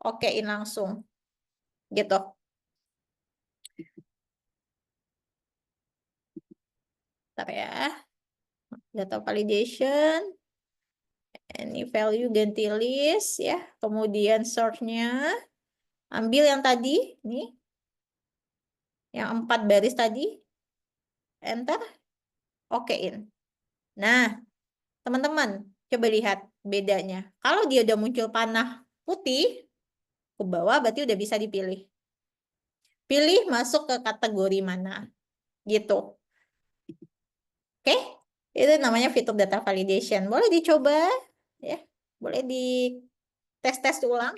okein langsung, gitu. Bentar ya, data validation, any value ganti list ya, kemudian source-nya, ambil yang tadi, nih, yang 4 baris tadi, enter, okein. Nah, teman-teman, coba lihat bedanya. Kalau dia udah muncul panah putih ke bawah, berarti udah bisa dipilih. Pilih masuk ke kategori mana, gitu. Oke, itu namanya fitur data validation. Boleh dicoba, ya. Boleh di tes-tes ulang.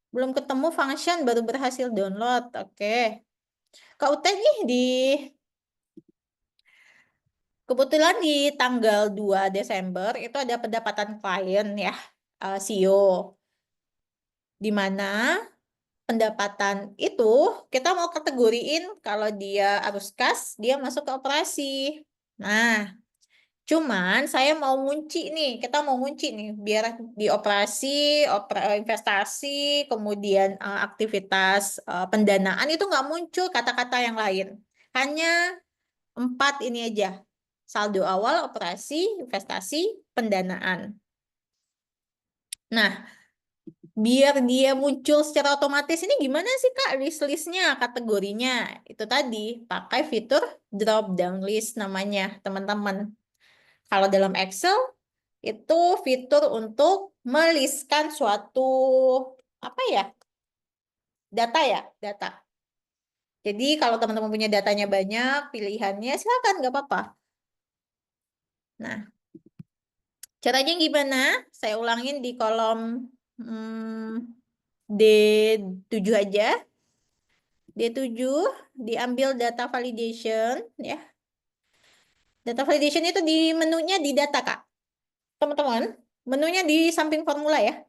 Belum ketemu function, baru berhasil download. Oke. Kak Ute nih kebetulan di tanggal 2 Desember itu ada pendapatan klien ya, CEO. Di mana pendapatan itu kita mau kategoriin kalau dia arus kas, dia masuk ke operasi. Nah, cuman saya mau ngunci nih, kita mau ngunci nih, biar di operasi, investasi, kemudian aktivitas pendanaan itu nggak muncul kata-kata yang lain. Hanya 4 ini aja, saldo awal, operasi, investasi, pendanaan. Nah, biar dia muncul secara otomatis ini gimana sih Kak list-listnya, kategorinya? Itu tadi pakai fitur drop down list namanya teman-teman. Kalau dalam Excel itu fitur untuk melistkan suatu apa ya? Data ya, data. Jadi kalau teman-teman punya datanya banyak, pilihannya silakan nggak apa-apa. Nah, caranya gimana? Saya ulangin di kolom D7 aja. D7 diambil data validation ya. Data validation itu di menunya di data Kak. Teman-teman, menunya di samping formula ya.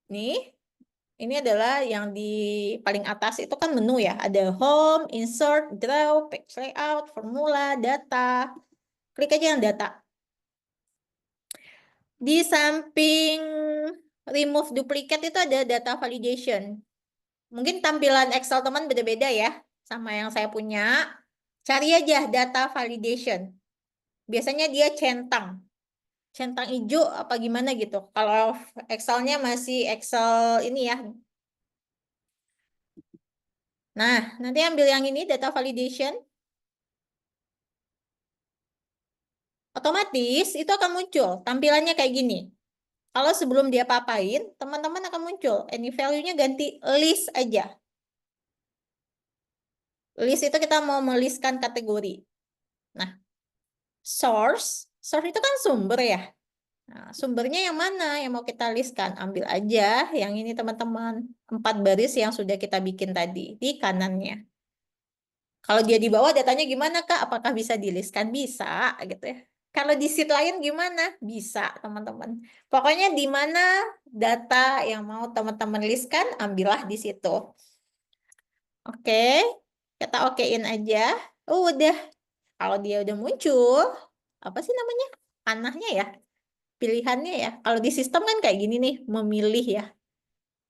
Nih, ini adalah yang di paling atas itu kan menu ya. Ada home, insert, draw, page layout, formula, data. Klik aja yang data. Di samping remove duplicate itu ada data validation. Mungkin tampilan Excel teman beda-beda ya sama yang saya punya. Cari aja data validation. Biasanya dia centang. Centang hijau apa gimana gitu. Kalau Excelnya masih Excel ini ya. Nah, nanti ambil yang ini data validation. Otomatis itu akan muncul tampilannya kayak gini. Kalau sebelum dia papain, teman-teman akan muncul. Any value-nya ganti list aja. List itu kita mau melistkan kategori. Nah, source itu kan sumber ya. Nah, sumbernya yang mana yang mau kita listkan? Ambil aja yang ini teman-teman. 4 baris yang sudah kita bikin tadi di kanannya. Kalau dia di bawah datanya gimana Kak? Apakah bisa di-listkan? Bisa gitu ya. Kalau di sheet lain gimana? Bisa teman-teman. Pokoknya di mana data yang mau teman-teman listkan, ambillah di situ. Oke, kita okein aja. Udah. Kalau dia udah muncul, apa sih namanya? Panahnya ya? Pilihannya ya. Kalau di sistem kan kayak gini nih, memilih ya.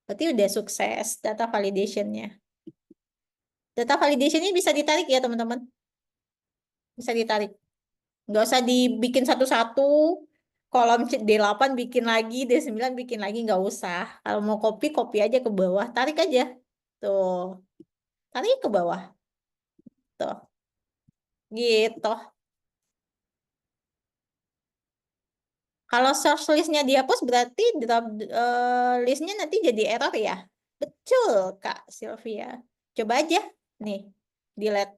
Berarti udah sukses data validation-nya. Data validation-nya bisa ditarik ya teman-teman. Bisa ditarik. Nggak usah dibikin satu-satu. Kolom D8 bikin lagi, D9 bikin lagi, nggak usah. Kalau mau copy, copy aja ke bawah. Tarik aja. Tuh. Tarik ke bawah. Tuh. Gitu. Kalau source list-nya dihapus berarti drop list-nya nanti jadi error ya. Betul, Kak Sylvia. Coba aja. Nih, delete.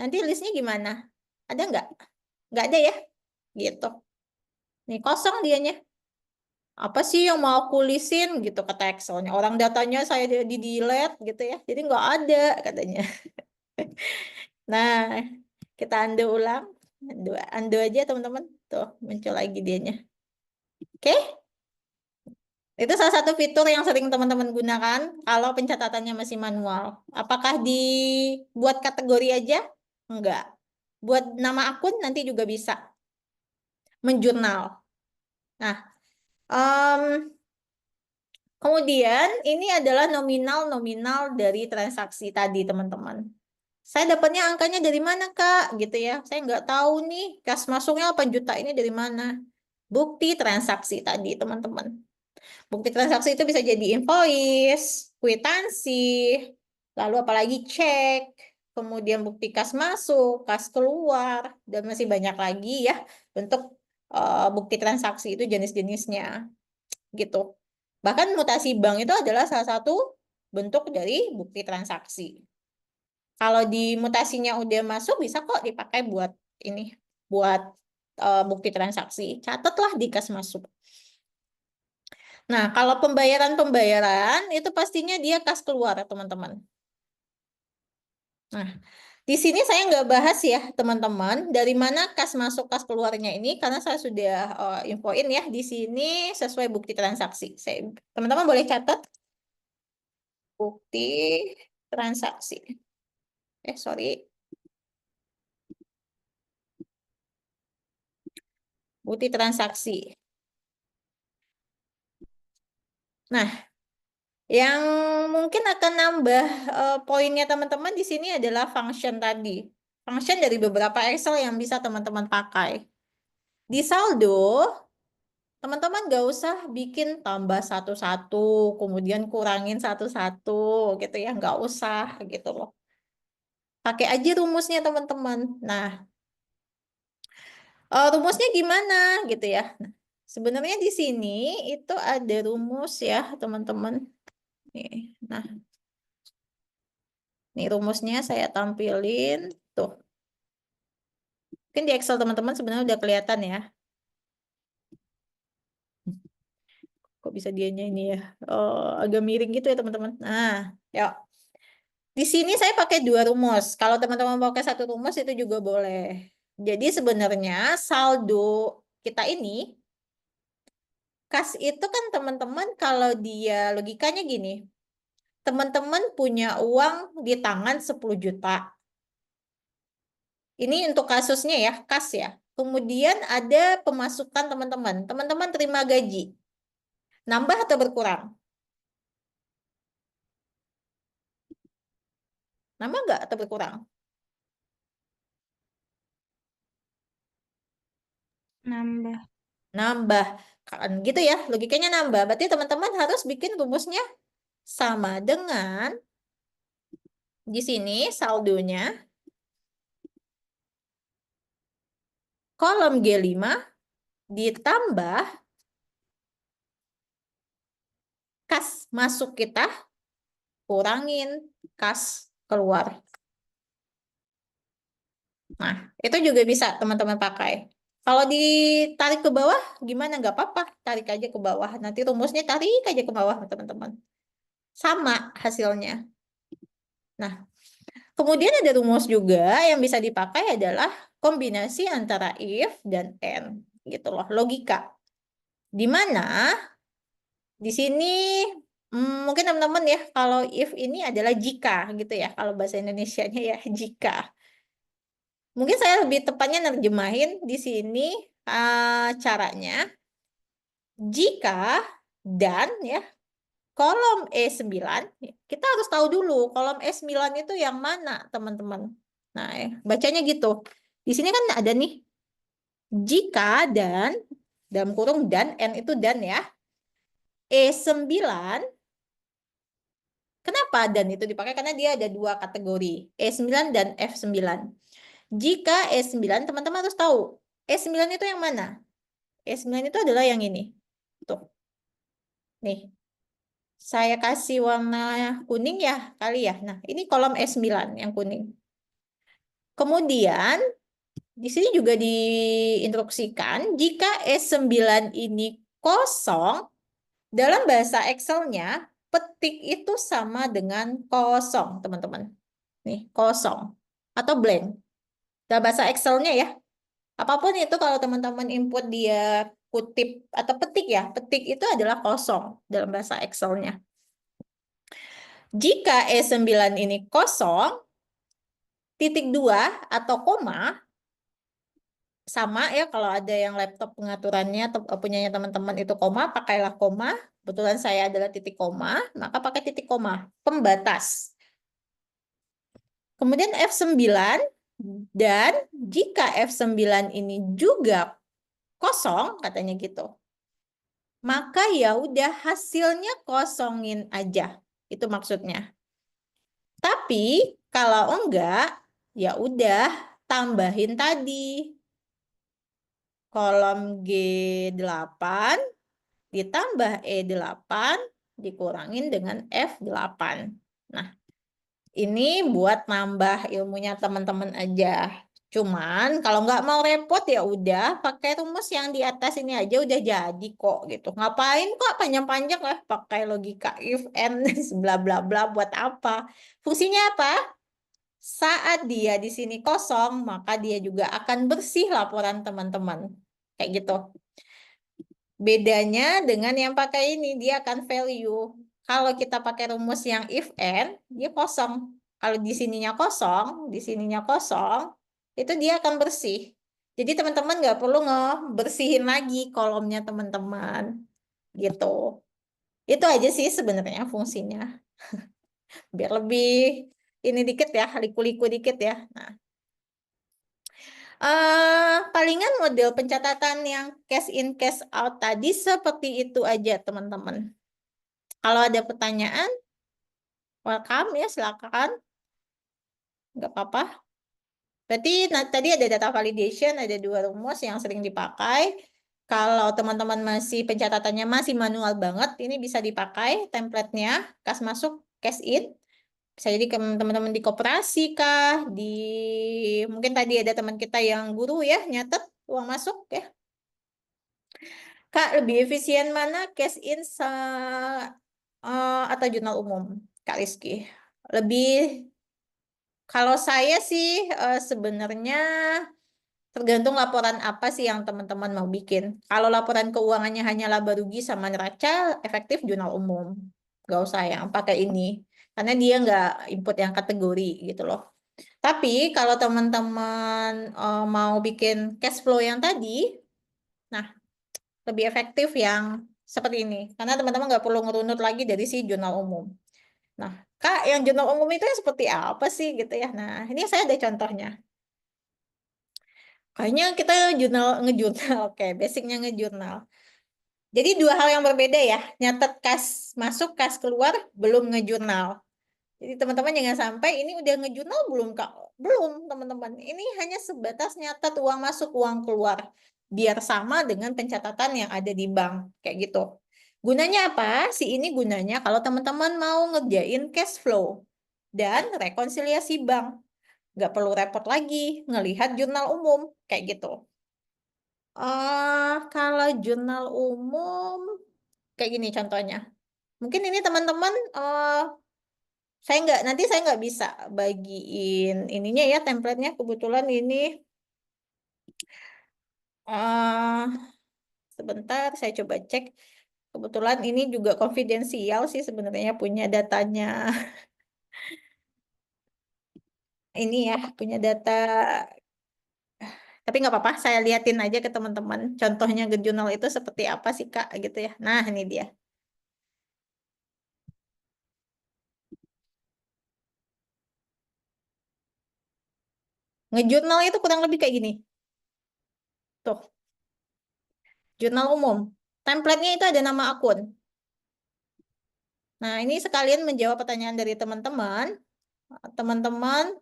Nanti list-nya gimana? Ada nggak? Nggak ada ya? Gitu. Nih kosong dianya. Apa sih yang mau aku lisin gitu kata Excelnya. Orang datanya saya di delete gitu ya. Jadi nggak ada katanya. Nah, kita undo ulang. Undo aja teman-teman. Tuh, muncul lagi dianya. Oke? Itu salah satu fitur yang sering teman-teman gunakan kalau pencatatannya masih manual. Apakah dibuat kategori aja? Enggak. Buat nama akun nanti juga bisa. Menjurnal. Nah, em, kemudian ini adalah nominal-nominal dari transaksi tadi, teman-teman. Saya dapatnya angkanya dari mana, Kak? Gitu ya. Saya nggak tahu nih, kas masuknya 8 juta ini dari mana. Bukti transaksi tadi, teman-teman. Bukti transaksi itu bisa jadi invoice, kwitansi, lalu apalagi cek, kemudian bukti kas masuk, kas keluar, dan masih banyak lagi ya bentuk bukti transaksi itu jenis-jenisnya gitu. Bahkan mutasi bank itu adalah salah satu bentuk dari bukti transaksi. Kalau di mutasinya udah masuk bisa kok dipakai buat ini, buat bukti transaksi. Catatlah di kas masuk. Nah, kalau pembayaran-pembayaran itu pastinya dia kas keluar, teman-teman. Nah, di sini saya nggak bahas ya, teman-teman, dari mana kas masuk, kas keluarnya ini, karena saya sudah infoin ya di sini sesuai bukti transaksi. Teman-teman boleh catat bukti transaksi. Sorry. Bukti transaksi. Nah, yang mungkin akan nambah poinnya teman-teman di sini adalah function tadi. Function dari beberapa Excel yang bisa teman-teman pakai. Di saldo, teman-teman gak usah bikin tambah satu-satu, kemudian kurangin satu-satu gitu ya. Nggak usah gitu loh. Pakai aja rumusnya teman-teman. Nah, rumusnya gimana gitu ya. Nah, sebenarnya di sini itu ada rumus ya teman-teman. Nih, nah, nih rumusnya saya tampilin. Tuh. Mungkin di Excel teman-teman sebenarnya udah kelihatan ya. Kok bisa dianya ini ya? Agak miring gitu ya teman-teman. Nah, yuk. Di sini saya pakai 2 rumus. Kalau teman-teman pakai 1 rumus itu juga boleh. Jadi sebenarnya saldo kita ini, kas itu kan teman-teman kalau dia logikanya gini. Teman-teman punya uang di tangan 10 juta. Ini untuk kasusnya ya, kas ya. Kemudian ada pemasukan teman-teman. Teman-teman terima gaji. Nambah atau berkurang? Nambah nggak atau berkurang? Nambah. Nambah. Kan gitu ya, logikanya nambah. Berarti teman-teman harus bikin rumusnya sama dengan di sini saldonya kolom G5 ditambah kas masuk kita kurangin kas keluar. Nah, itu juga bisa teman-teman pakai. Kalau ditarik ke bawah, gimana? Nggak apa-apa, tarik aja ke bawah. Nanti rumusnya tarik aja ke bawah, teman-teman. Sama hasilnya. Nah, kemudian ada rumus juga yang bisa dipakai adalah kombinasi antara if dan and. Gitu loh, logika. Di mana di sini mungkin teman-teman ya, kalau if ini adalah jika gitu ya. Kalau bahasa Indonesianya ya jika. Mungkin saya lebih tepatnya nerjemahin di sini caranya. Jika dan ya kolom E9, kita harus tahu dulu kolom E9 itu yang mana teman-teman. Nah, bacanya gitu. Di sini kan ada nih. Jika dan, dalam kurung dan, N itu dan ya. E9, kenapa dan itu dipakai? Karena dia ada 2 kategori. E9 dan F9. Jika E9, teman-teman harus tahu. E9 itu yang mana? E9 itu adalah yang ini. Tuh. Nih. Saya kasih warna kuning ya kali ya. Nah, ini kolom E9 yang kuning. Kemudian di sini juga diinstruksikan jika E9 ini kosong, dalam bahasa Excel-nya petik itu sama dengan kosong, teman-teman. Nih, kosong atau blank. Dalam bahasa Excel-nya ya. Apapun itu kalau teman-teman input dia kutip atau petik ya, petik itu adalah kosong dalam bahasa Excel-nya. Jika E9 ini kosong, titik 2 atau koma, sama ya kalau ada yang laptop pengaturannya punyanya teman-teman itu koma, pakailah koma. Kebetulan saya adalah titik koma, maka pakai titik koma, pembatas. Kemudian F9, dan jika F9 ini juga kosong, katanya gitu, maka ya udah hasilnya kosongin aja. Itu maksudnya. Tapi kalau enggak, ya udah tambahin tadi. Kolom G8 ditambah E8 dikurangin dengan F8. Nah, ini buat nambah ilmunya teman-teman aja. Cuman kalau nggak mau repot ya udah pakai rumus yang di atas ini aja udah jadi kok gitu. Ngapain kok panjang-panjang lah pakai logika if and bla bla bla buat apa? Fungsinya apa? Saat dia di sini kosong, maka dia juga akan bersih laporan teman-teman. Kayak gitu. Bedanya dengan yang pakai ini, dia akan value. Kalau kita pakai rumus yang if and, dia kosong. Kalau di sininya kosong, di sininya kosong, itu dia akan bersih. Jadi teman-teman nggak perlu ngebersihin lagi kolomnya teman-teman. Gitu. Itu aja sih sebenarnya fungsinya. Biar lebih ini dikit ya, liku-liku dikit ya. Nah, palingan model pencatatan yang cash in cash out tadi seperti itu aja teman-teman. Kalau ada pertanyaan, welcome ya, silakan. Nggak apa-apa. Berarti tadi ada data validation, ada 2 rumus yang sering dipakai. Kalau teman-teman masih pencatatannya masih manual banget, ini bisa dipakai template-nya, kas masuk, cash in. Bisa jadi teman-teman di koperasi kah, mungkin tadi ada teman kita yang guru ya, nyatet uang masuk ya. Kak, lebih efisien mana cash in atau jurnal umum, Kak Rizky? Kalau saya sih sebenarnya tergantung laporan apa sih yang teman-teman mau bikin. Kalau laporan keuangannya hanya laba rugi sama neraca, efektif jurnal umum. Gak usah yang pakai ini. Karena dia nggak input yang kategori gitu loh. Tapi kalau teman-teman mau bikin cash flow yang tadi, nah lebih efektif yang seperti ini. Karena teman-teman nggak perlu ngerunut lagi dari si jurnal umum. Nah, Kak, yang jurnal umum itu yang seperti apa sih gitu ya? Nah, ini saya ada contohnya. Kayaknya kita ngejurnal, oke, basicnya ngejurnal. Jadi 2 hal yang berbeda ya, nyatet kas masuk, kas keluar, belum ngejurnal. Jadi teman-teman jangan sampai ini udah ngejurnal belum Kak? Belum teman-teman. Ini hanya sebatas nyatet uang masuk, uang keluar. Biar sama dengan pencatatan yang ada di bank. Kayak gitu. Gunanya apa? Ini gunanya kalau teman-teman mau ngerjain cash flow dan rekonsiliasi bank. Nggak perlu repot lagi ngelihat jurnal umum. Kayak gitu. Kalau jurnal umum, kayak gini contohnya. Mungkin ini teman-teman nanti saya nggak bisa bagiin ininya ya templatenya, kebetulan ini sebentar saya coba cek, kebetulan ini juga konfidensial sih sebenarnya punya datanya. Ini ya punya data, tapi nggak apa-apa, saya liatin aja ke teman-teman contohnya ke jurnal itu seperti apa sih Kak gitu ya. Nah ini dia. Ngejurnal itu kurang lebih kayak gini. Tuh, jurnal umum. Templatenya itu ada nama akun. Nah, ini sekalian menjawab pertanyaan dari teman-teman. Teman-teman,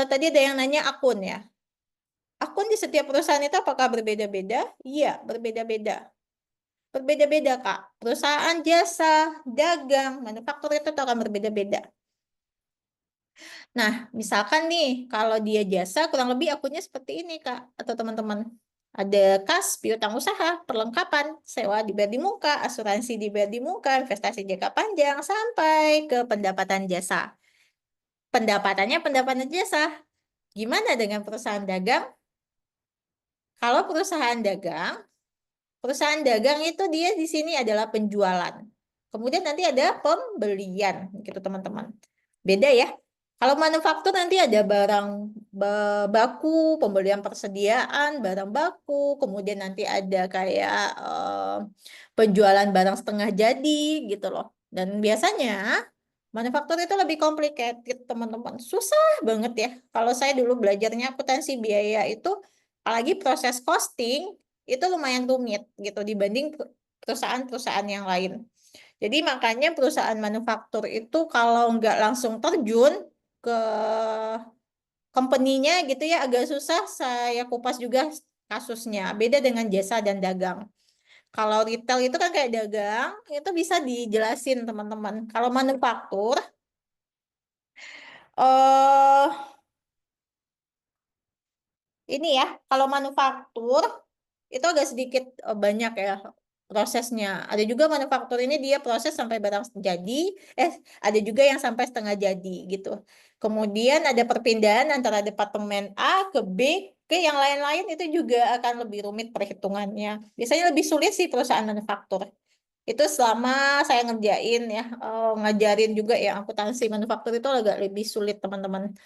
tadi ada yang nanya akun ya. Akun di setiap perusahaan itu apakah berbeda-beda? Iya, berbeda-beda. Berbeda-beda, Kak. Perusahaan jasa, dagang, manufaktur itu akan berbeda-beda. Nah, misalkan nih, kalau dia jasa, kurang lebih akunnya seperti ini, Kak, atau teman-teman. Ada kas, piutang usaha, perlengkapan, sewa dibayar di muka, asuransi dibayar di muka, investasi jangka panjang, sampai ke pendapatan jasa. Pendapatannya pendapatan jasa. Gimana dengan perusahaan dagang? Kalau perusahaan dagang itu dia di sini adalah penjualan. Kemudian nanti ada pembelian, gitu teman-teman. Beda ya. Kalau manufaktur nanti ada barang baku, pembelian persediaan, barang baku, kemudian nanti ada kayak penjualan barang setengah jadi gitu loh. Dan biasanya manufaktur itu lebih complicated, teman-teman. Susah banget ya. Kalau saya dulu belajarnya akuntansi biaya itu, apalagi proses costing, itu lumayan rumit gitu dibanding perusahaan-perusahaan yang lain. Jadi makanya perusahaan manufaktur itu kalau nggak langsung terjun ke company-nya gitu ya agak susah saya kupas juga kasusnya. Beda dengan jasa dan dagang. Kalau retail itu kan kayak dagang, itu bisa dijelasin teman-teman. Kalau manufaktur, eh ini ya, kalau manufaktur itu agak sedikit banyak ya prosesnya. Ada juga manufaktur ini dia proses sampai barang jadi, ada juga yang sampai setengah jadi gitu. Kemudian ada perpindahan antara departemen A ke B ke yang lain-lain itu juga akan lebih rumit perhitungannya. Biasanya lebih sulit sih perusahaan manufaktur. Itu selama saya ngerjain ya, ngajarin juga ya akuntansi manufaktur itu agak lebih sulit teman-teman.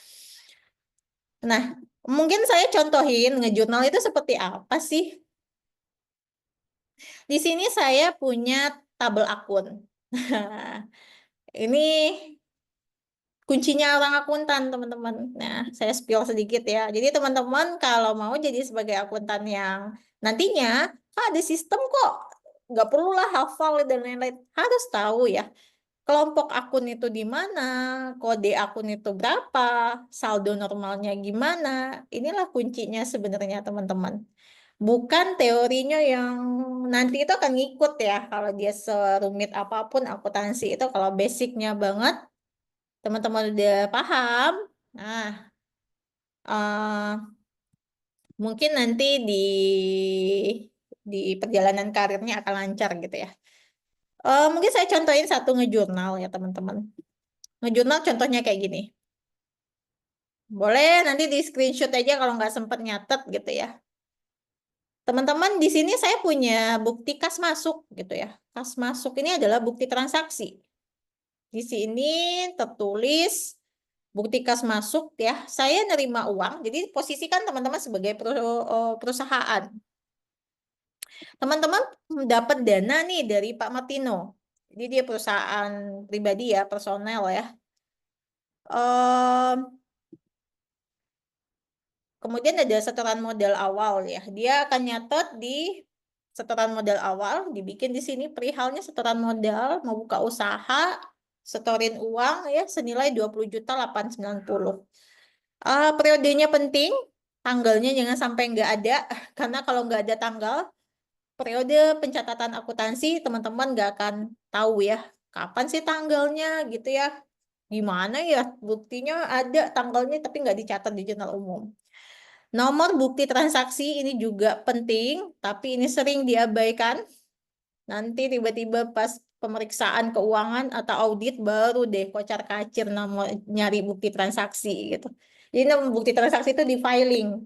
Nah, mungkin saya contohin ngejurnal itu seperti apa sih? Di sini saya punya tabel akun. Ini kuncinya orang akuntan, teman-teman. Nah, saya spill sedikit ya. Jadi teman-teman kalau mau jadi sebagai akuntan yang nantinya, ada sistem kok. Nggak perlulah hafal dan lain-lain. Harus tahu ya. Kelompok akun itu di mana, kode akun itu berapa, saldo normalnya gimana. Inilah kuncinya sebenarnya, teman-teman. Bukan teorinya yang nanti itu akan ngikut ya. Kalau dia serumit apapun akuntansi itu kalau basicnya banget teman-teman udah paham. Nah, eh, mungkin nanti di perjalanan karirnya akan lancar gitu ya. Mungkin saya contohin satu ngejurnal ya teman-teman. Ngejurnal contohnya kayak gini. Boleh nanti di screenshot aja kalau nggak sempet nyatet gitu ya. Teman-teman, di sini saya punya bukti kas masuk gitu ya. Kas masuk ini adalah bukti transaksi. Di sini tertulis bukti kas masuk ya. Saya nerima uang. Jadi posisikan teman-teman sebagai perusahaan. Teman-teman dapat dana nih dari Pak Martino. Jadi dia perusahaan pribadi ya, personel ya. Kemudian ada setoran modal awal ya. Dia akan nyatet di setoran modal awal, dibikin di sini perihalnya setoran modal, mau buka usaha, setorin uang ya senilai 20.890. Periodenya penting, tanggalnya jangan sampai nggak ada, karena kalau nggak ada tanggal, periode pencatatan akuntansi teman-teman nggak akan tahu ya, kapan sih tanggalnya gitu ya. Gimana ya, buktinya ada tanggalnya tapi nggak dicatat di jurnal umum. Nomor bukti transaksi ini juga penting, tapi ini sering diabaikan. Nanti tiba-tiba pas pemeriksaan keuangan atau audit baru deh kocar-kacir nomor nyari bukti transaksi gitu. Jadi nomor bukti transaksi itu di filing,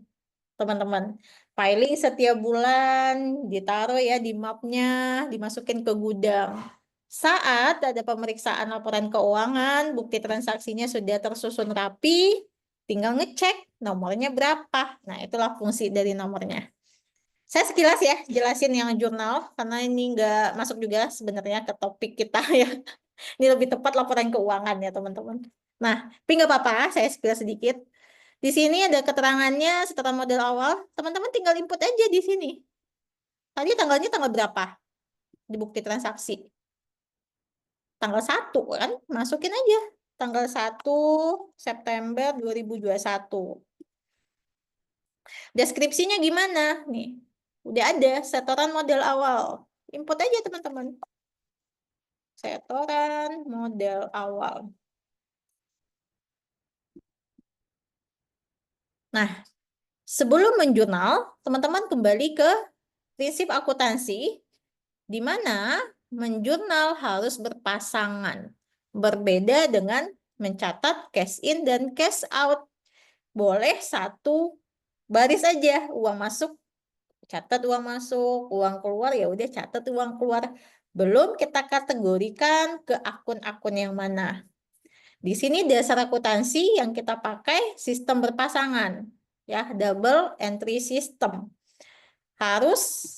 teman-teman. Filing setiap bulan, ditaruh ya di mapnya, dimasukin ke gudang. Saat ada pemeriksaan laporan keuangan, bukti transaksinya sudah tersusun rapi, tinggal ngecek nomornya berapa. Nah, itulah fungsi dari nomornya. Saya sekilas ya jelasin yang jurnal, karena ini nggak masuk juga sebenarnya ke topik kita ya. Ini lebih tepat laporan keuangan ya, teman-teman. Nah, tapi nggak apa-apa, saya sekilas sedikit. Di sini ada keterangannya setelah modal awal. Teman-teman tinggal input aja di sini. Tadi tanggalnya tanggal berapa di bukti transaksi? Tanggal 1 kan? Masukin aja. Tanggal 1 September 2021. Deskripsinya gimana? Nih, udah ada setoran modal awal. Input aja teman-teman. Setoran modal awal. Nah, sebelum menjurnal, teman-teman kembali ke prinsip akuntansi, di mana menjurnal harus berpasangan. Berbeda dengan mencatat cash in dan cash out. Boleh satu baris aja, uang masuk, catat uang masuk, uang keluar, ya udah catat uang keluar. Belum kita kategorikan ke akun-akun yang mana. Di sini dasar akuntansi yang kita pakai sistem berpasangan, ya, double entry system. Harus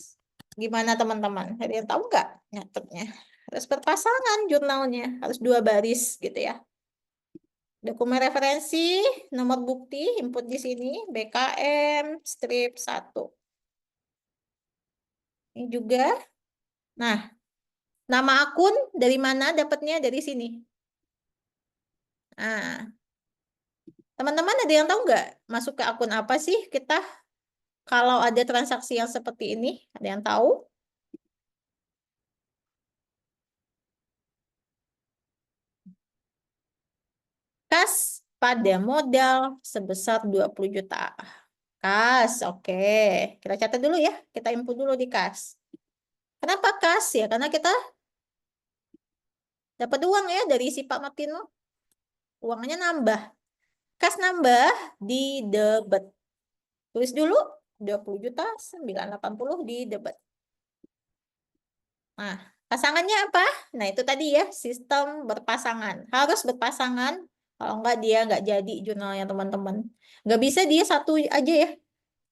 gimana teman-teman? Ada yang tahu nggak nyatetnya? Harus berpasangan jurnalnya, harus 2 baris gitu ya. Dokumen referensi, nomor bukti, input di sini, BKM, strip 1. Ini juga. Nah, nama akun dari mana dapatnya? Dari sini. Nah, teman-teman ada yang tahu nggak masuk ke akun apa sih kita kalau ada transaksi yang seperti ini? Ada yang tahu? Kas pada modal sebesar 20 juta. Kas, oke. Kita catat dulu ya. Kita input dulu di kas. Kenapa kas? Ya, karena kita dapat uang ya dari si Pak Martino. Uangnya nambah. Kas nambah di debit. Tulis dulu 20 juta 980 di debit. Nah, pasangannya apa? Nah, itu tadi ya, sistem berpasangan. Harus berpasangan, kalau enggak dia nggak jadi jurnalnya teman-teman. Nggak bisa dia satu aja ya.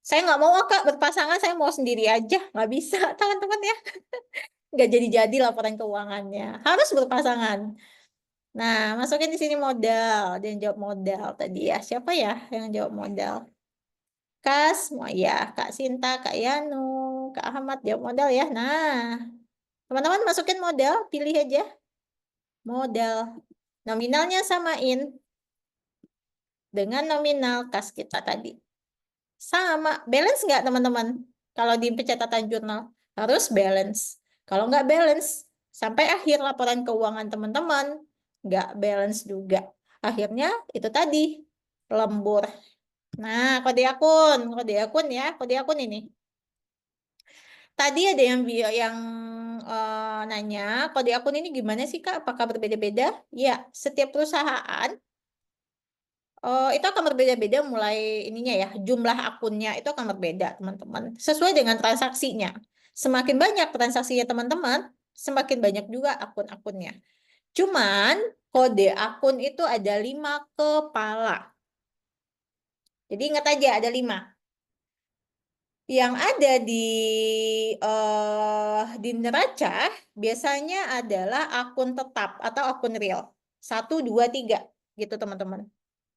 Saya nggak mau Kak berpasangan, saya mau sendiri aja. Nggak bisa teman-teman ya. Nggak jadi-jadi laporan keuangannya. Harus berpasangan. Nah, masukin di sini modal. Dan jawab modal tadi ya. Siapa ya yang jawab modal? Kas, mau ya, Kak Sinta, Kak Yanu, Kak Ahmad jawab modal ya. Nah, teman-teman masukin modal, pilih aja. Modal. Nominalnya samain dengan nominal kas kita tadi. Sama. Balance nggak teman-teman? Kalau di pencatatan jurnal. Harus balance. Kalau nggak balance, sampai akhir laporan keuangan teman-teman, nggak balance juga. Akhirnya itu tadi, lembur. Nah, kode akun ya, kode akun ini. Tadi ada yang nanya, kode akun ini gimana sih Kak? Apakah berbeda-beda? Ya, setiap perusahaan itu akan berbeda-beda mulai ininya ya, jumlah akunnya itu akan berbeda, teman-teman. Sesuai dengan transaksinya. Semakin banyak transaksinya teman-teman, semakin banyak juga akun-akunnya. Cuman kode akun itu ada 5 kepala. Jadi ingat aja ada 5. Yang ada di neraca biasanya adalah akun tetap atau akun real. 1, 2, 3 gitu teman-teman.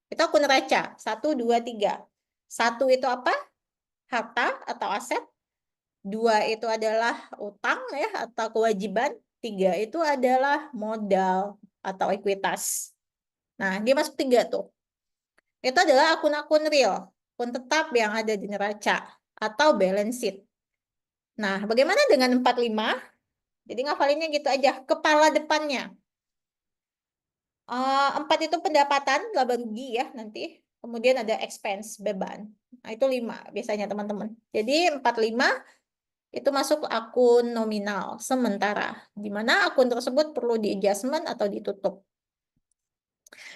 Itu akun neraca. 1, 2, 3. 1 itu apa? Harta atau aset. 2 itu adalah utang ya atau kewajiban. 3 itu adalah modal atau ekuitas. Nah, dia masuk 3 tuh. Itu adalah akun-akun real, akun tetap yang ada di neraca atau balance sheet. Nah, bagaimana dengan 45? Jadi ngafalinnya gitu aja, kepala depannya. 4 itu pendapatan, laba rugi ya nanti. Kemudian ada expense, beban. Nah, itu 5 biasanya teman-teman. Jadi 45 itu masuk akun nominal sementara. Di mana akun tersebut perlu di-adjustment atau ditutup.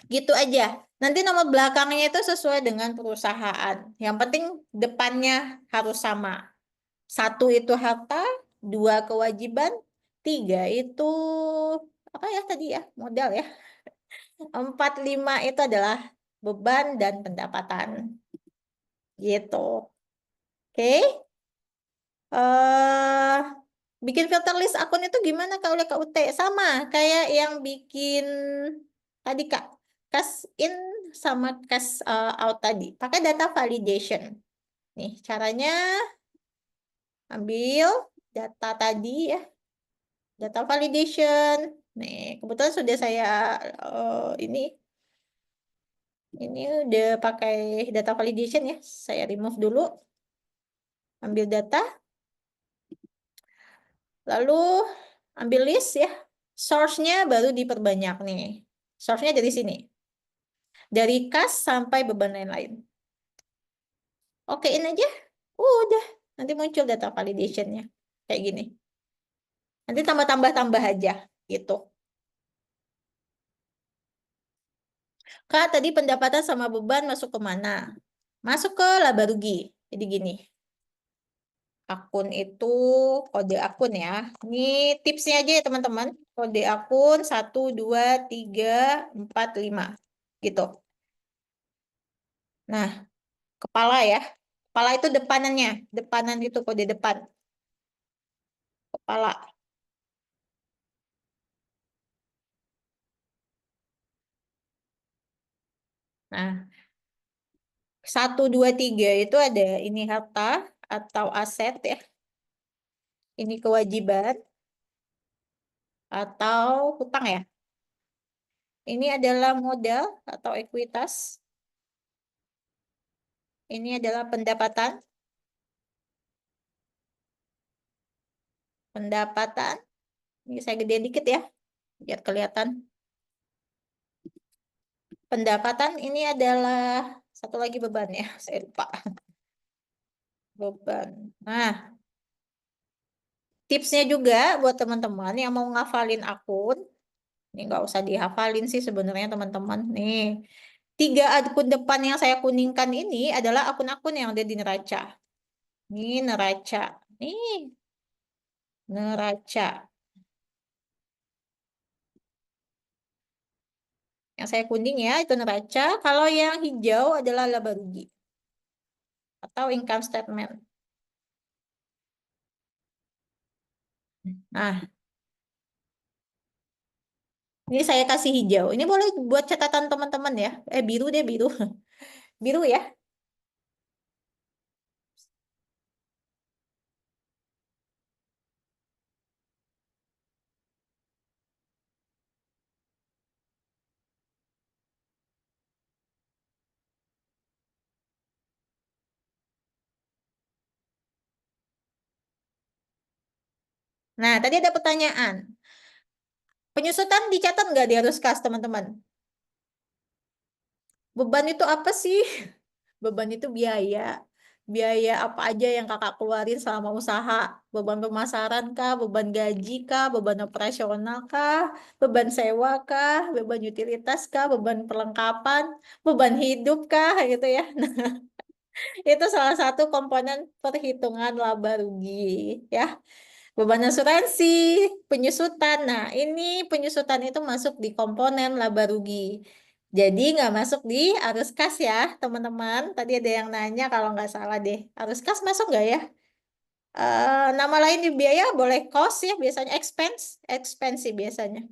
Gitu aja. Nanti nomor belakangnya itu sesuai dengan perusahaan. Yang penting depannya harus sama. 1 itu harta, 2 kewajiban, 3 itu apa ya tadi ya, modal ya. 4, 5 itu adalah beban dan pendapatan. Gitu. Oke. eh Bikin filter list akun itu gimana Kak oleh KUT? Sama kayak yang bikin tadi Kak. Cash in sama cash out tadi. Pakai data validation. Nih, caranya ambil data tadi ya. Data validation. Nih, kebetulan sudah saya ini udah pakai data validation ya. Saya remove dulu. Ambil data. Lalu ambil list ya. Source-nya baru diperbanyak nih. Source-nya dari sini. Dari kas sampai beban lain-lain. Okein aja. Udah. Nanti muncul data validationnya. Kayak gini. Nanti tambah-tambah aja. Gitu. Kak, tadi pendapatan sama beban masuk ke mana? Masuk ke laba rugi. Jadi gini. Akun itu kode akun ya. Ini tipsnya aja ya teman-teman. Kode akun 1, 2, 3, 4, 5. Gitu. Nah, kepala ya. Kepala itu depanannya. Depanan itu kode depan. Kepala. Nah, 1, 2, 3 itu ada ini harta atau aset ya. Ini kewajiban atau hutang ya. Ini adalah modal atau ekuitas. Ini adalah pendapatan. Pendapatan. Ini saya gede dikit ya, biar kelihatan. Pendapatan ini adalah satu lagi beban ya, saya lupa. Beban. Nah, tipsnya juga buat teman-teman yang mau ngafalin akun, ini nggak usah dihafalin sih sebenarnya teman-teman. Nih, 3 akun depan yang saya kuningkan ini adalah akun-akun yang ada di neraca. Ini neraca. Nih, neraca. Yang saya kuning ya, itu neraca. Kalau yang hijau adalah laba rugi atau income statement. Nah, ini saya kasih hijau. Ini boleh buat catatan teman-teman ya. Biru deh, biru. Biru ya. Nah, tadi ada pertanyaan. Penyusutan dicatat nggak di arus kas, teman-teman? Beban itu apa sih? Beban itu biaya. Biaya apa aja yang kakak keluarin selama usaha? Beban pemasaran kah? Beban gaji kah? Beban operasional kah? Beban sewa kah? Beban utilitas kah? Beban perlengkapan? Beban hidup kah? Gitu ya. Itu salah satu komponen perhitungan laba rugi. Ya. Beban asuransi, penyusutan. Nah, ini penyusutan itu masuk di komponen laba rugi. Jadi nggak masuk di arus kas ya, teman-teman. Tadi ada yang nanya kalau nggak salah deh. Arus kas masuk nggak ya? Nama lain di biaya boleh cost ya, biasanya expense. Expense sih biasanya.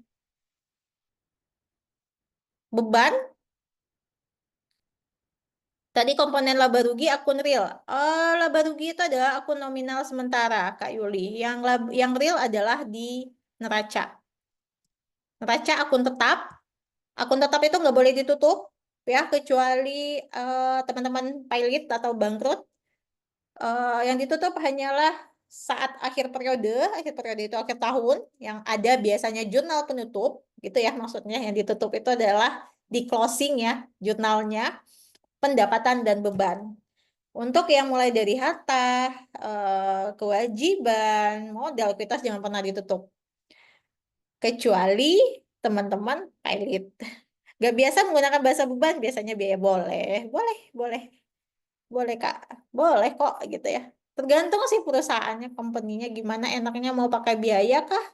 Beban, tadi komponen laba rugi akun real. Laba rugi itu adalah akun nominal sementara, Kak Yuli. Yang real adalah di neraca. Neraca akun tetap. Akun tetap itu nggak boleh ditutup ya kecuali teman-teman pilot atau bangkrut. Yang ditutup hanyalah saat akhir periode itu akhir tahun yang ada biasanya jurnal penutup gitu ya maksudnya yang ditutup itu adalah di closing ya jurnalnya pendapatan dan beban. Untuk yang mulai dari harta, kewajiban, modal, ekuitas jangan pernah ditutup kecuali teman-teman pilot. Gak biasa menggunakan bahasa beban, biasanya biaya boleh, boleh, boleh Kak, boleh kok gitu ya. Tergantung sih perusahaannya, company-nya gimana enaknya mau pakai biaya kah?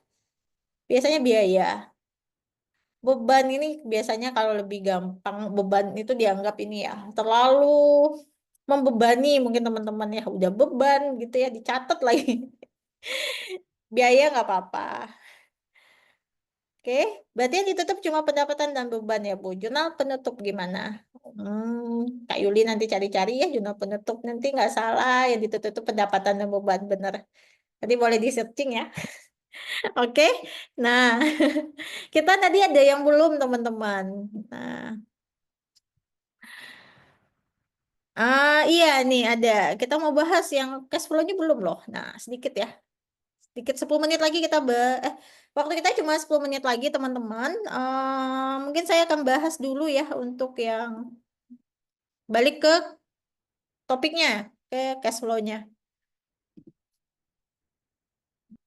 Biasanya biaya. Beban ini biasanya kalau lebih gampang, beban itu dianggap ini ya, terlalu membebani mungkin teman-teman ya, udah beban gitu ya, dicatat lagi. Biaya nggak apa-apa. Oke, berarti yang ditutup cuma pendapatan dan beban ya, Bu. Jurnal penutup gimana? Kak Yuli nanti cari-cari ya jurnal penutup. Nanti nggak salah yang ditutup itu pendapatan dan beban, bener. Nanti boleh di-searching ya. Oke, nah kita tadi ada yang belum teman-teman. Nah, iya nih ada. Kita mau bahas yang cash flow-nya belum loh. Nah, sedikit ya. Sedikit 10 menit lagi waktu kita cuma 10 menit lagi teman-teman. Mungkin saya akan bahas dulu ya untuk yang balik ke topiknya. ke cash flow-nya.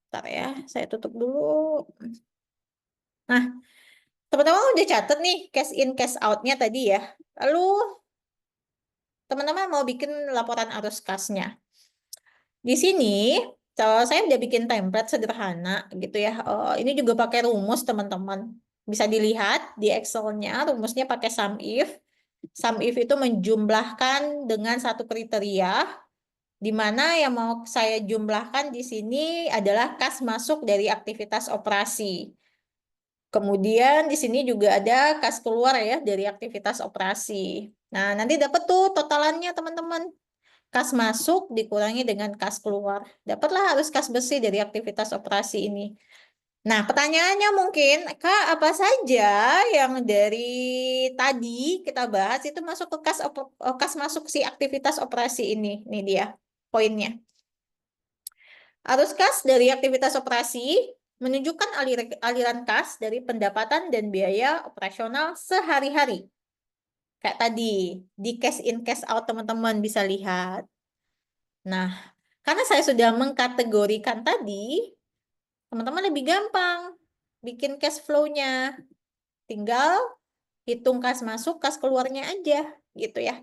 Bentar ya, saya tutup dulu. Nah, teman-teman udah catat nih cash in cash out-nya tadi ya. Lalu teman-teman mau bikin laporan arus kasnya. Di sini saya udah bikin template sederhana gitu ya. Ini juga pakai rumus teman-teman. Bisa dilihat di Excel-nya, rumusnya pakai sum if. Sum if itu menjumlahkan dengan satu kriteria, di mana yang mau saya jumlahkan di sini adalah kas masuk dari aktivitas operasi. Kemudian di sini juga ada kas keluar ya dari aktivitas operasi. Nah, nanti dapat tuh totalannya teman-teman. Kas masuk dikurangi dengan kas keluar. Dapatlah harus kas bersih dari aktivitas operasi ini. Nah, pertanyaannya mungkin, Kak, apa saja yang dari tadi kita bahas itu masuk ke kas masuk si aktivitas operasi ini? Ini dia poinnya. Arus kas dari aktivitas operasi menunjukkan aliran kas dari pendapatan dan biaya operasional sehari-hari. Kayak tadi, di cash in cash out teman-teman bisa lihat. Nah, karena saya sudah mengkategorikan tadi, teman-teman lebih gampang bikin cash flow-nya. Tinggal hitung kas masuk, kas keluarnya aja, gitu ya.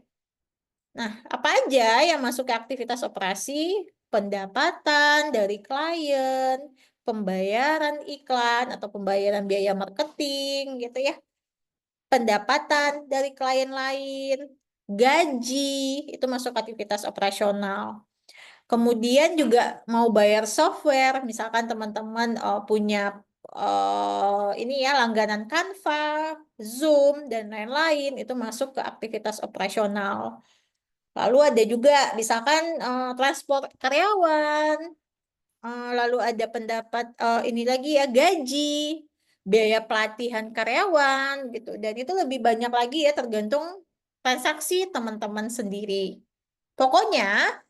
Nah, apa aja yang masuk ke aktivitas operasi? Pendapatan dari klien, pembayaran iklan atau pembayaran biaya marketing, gitu ya. Pendapatan dari klien lain, gaji, itu masuk aktivitas operasional. Kemudian juga mau bayar software, misalkan teman-teman punya ini ya langganan Canva, Zoom dan lain-lain itu masuk ke aktivitas operasional. Lalu ada juga misalkan transport karyawan, lalu ada pendapat ini lagi ya gaji, biaya pelatihan karyawan gitu. Dan itu lebih banyak lagi ya tergantung transaksi teman-teman sendiri. Pokoknya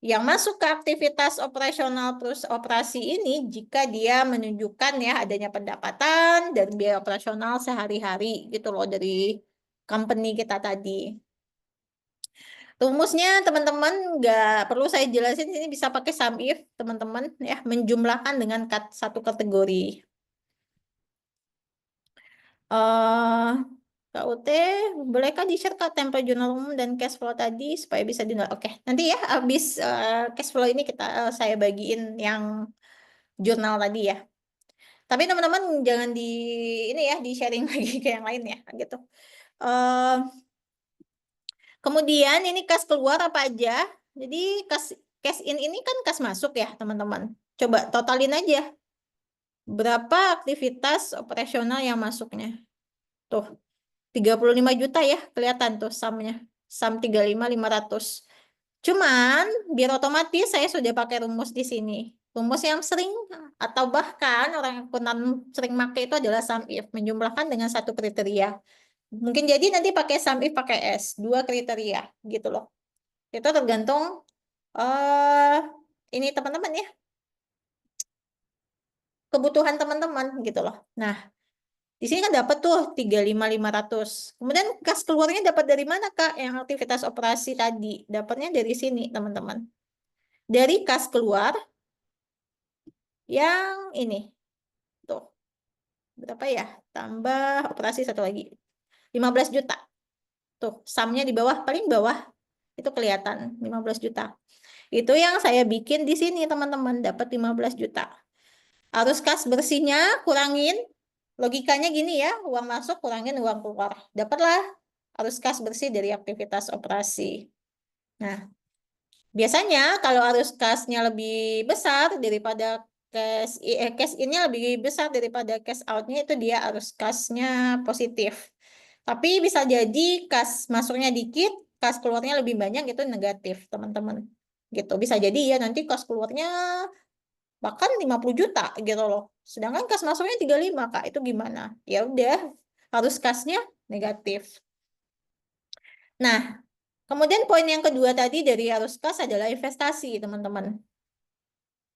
yang masuk ke aktivitas operasional terus operasi ini jika dia menunjukkan ya adanya pendapatan dan biaya operasional sehari-hari gitu loh dari company kita tadi. Rumusnya teman-teman nggak perlu saya jelasin, ini bisa pakai sum if teman-teman ya, menjumlahkan dengan satu kategori. KUT, bolehkah di-share Kak template jurnal umum dan cash flow tadi supaya bisa di-download? Oke, nanti ya habis cash flow ini saya bagiin yang jurnal tadi ya. Tapi teman-teman jangan ini ya di-sharing lagi ke yang lain ya gitu. Kemudian ini kas keluar apa aja? Jadi cash in ini kan kas masuk ya teman-teman. Coba totalin aja. Berapa aktivitas operasional yang masuknya? Tuh, 35 juta ya, kelihatan tuh sumnya. Sum 35.500. Cuman, biar otomatis saya sudah pakai rumus di sini. Rumus yang sering atau bahkan orang yang sering pakai itu adalah sum if. Menjumlahkan dengan satu kriteria. Mungkin jadi nanti pakai sum if pakai S. 2 kriteria gitu loh. Itu tergantung ini teman-teman ya. Kebutuhan teman-teman gitu loh. Nah, di sini kan dapat tuh 35.500. Kemudian kas keluarnya dapat dari mana, Kak? Yang aktivitas operasi tadi. Dapatnya dari sini, teman-teman. Dari kas keluar yang ini. Tuh. Berapa ya? Tambah operasi satu lagi. 15 juta. Tuh, sumnya di bawah, paling bawah. Itu kelihatan, 15 juta. Itu yang saya bikin di sini, teman-teman. Dapat 15 juta. Arus kas bersihnya kurangin. Logikanya gini ya, uang masuk kurangin uang keluar. Dapatlah arus kas bersih dari aktivitas operasi. Nah, biasanya kalau arus kasnya lebih besar daripada cash in-nya lebih besar daripada cash out-nya, itu dia arus kasnya positif. Tapi bisa jadi kas masuknya dikit, kas keluarnya lebih banyak, itu negatif, teman-teman. Gitu. Bisa jadi ya nanti kas keluarnya bahkan 50 juta gitu loh. Sedangkan kas masuknya 35, Kak. Itu gimana? Ya udah, harus kasnya negatif. Nah, kemudian poin yang kedua tadi dari arus kas adalah investasi, teman-teman.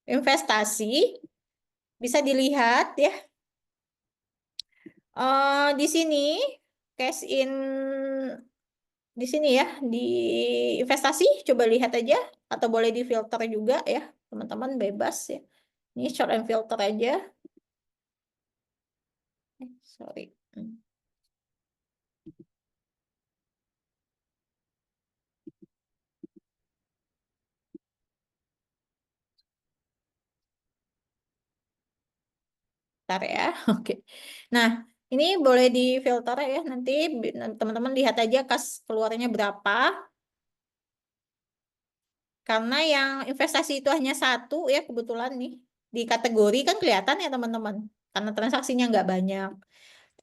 Investasi bisa dilihat ya. Di sini cash in di sini ya, di investasi coba lihat aja, atau boleh di filter juga ya, teman-teman bebas ya. Ini short and filter aja. Sorry. Bentar ya. Oke. Nah, ini boleh di filter ya. Nanti teman-teman lihat aja kas keluarnya berapa. Karena yang investasi itu hanya satu ya, kebetulan nih. Di kategori kan kelihatan ya teman-teman. Karena transaksinya nggak banyak.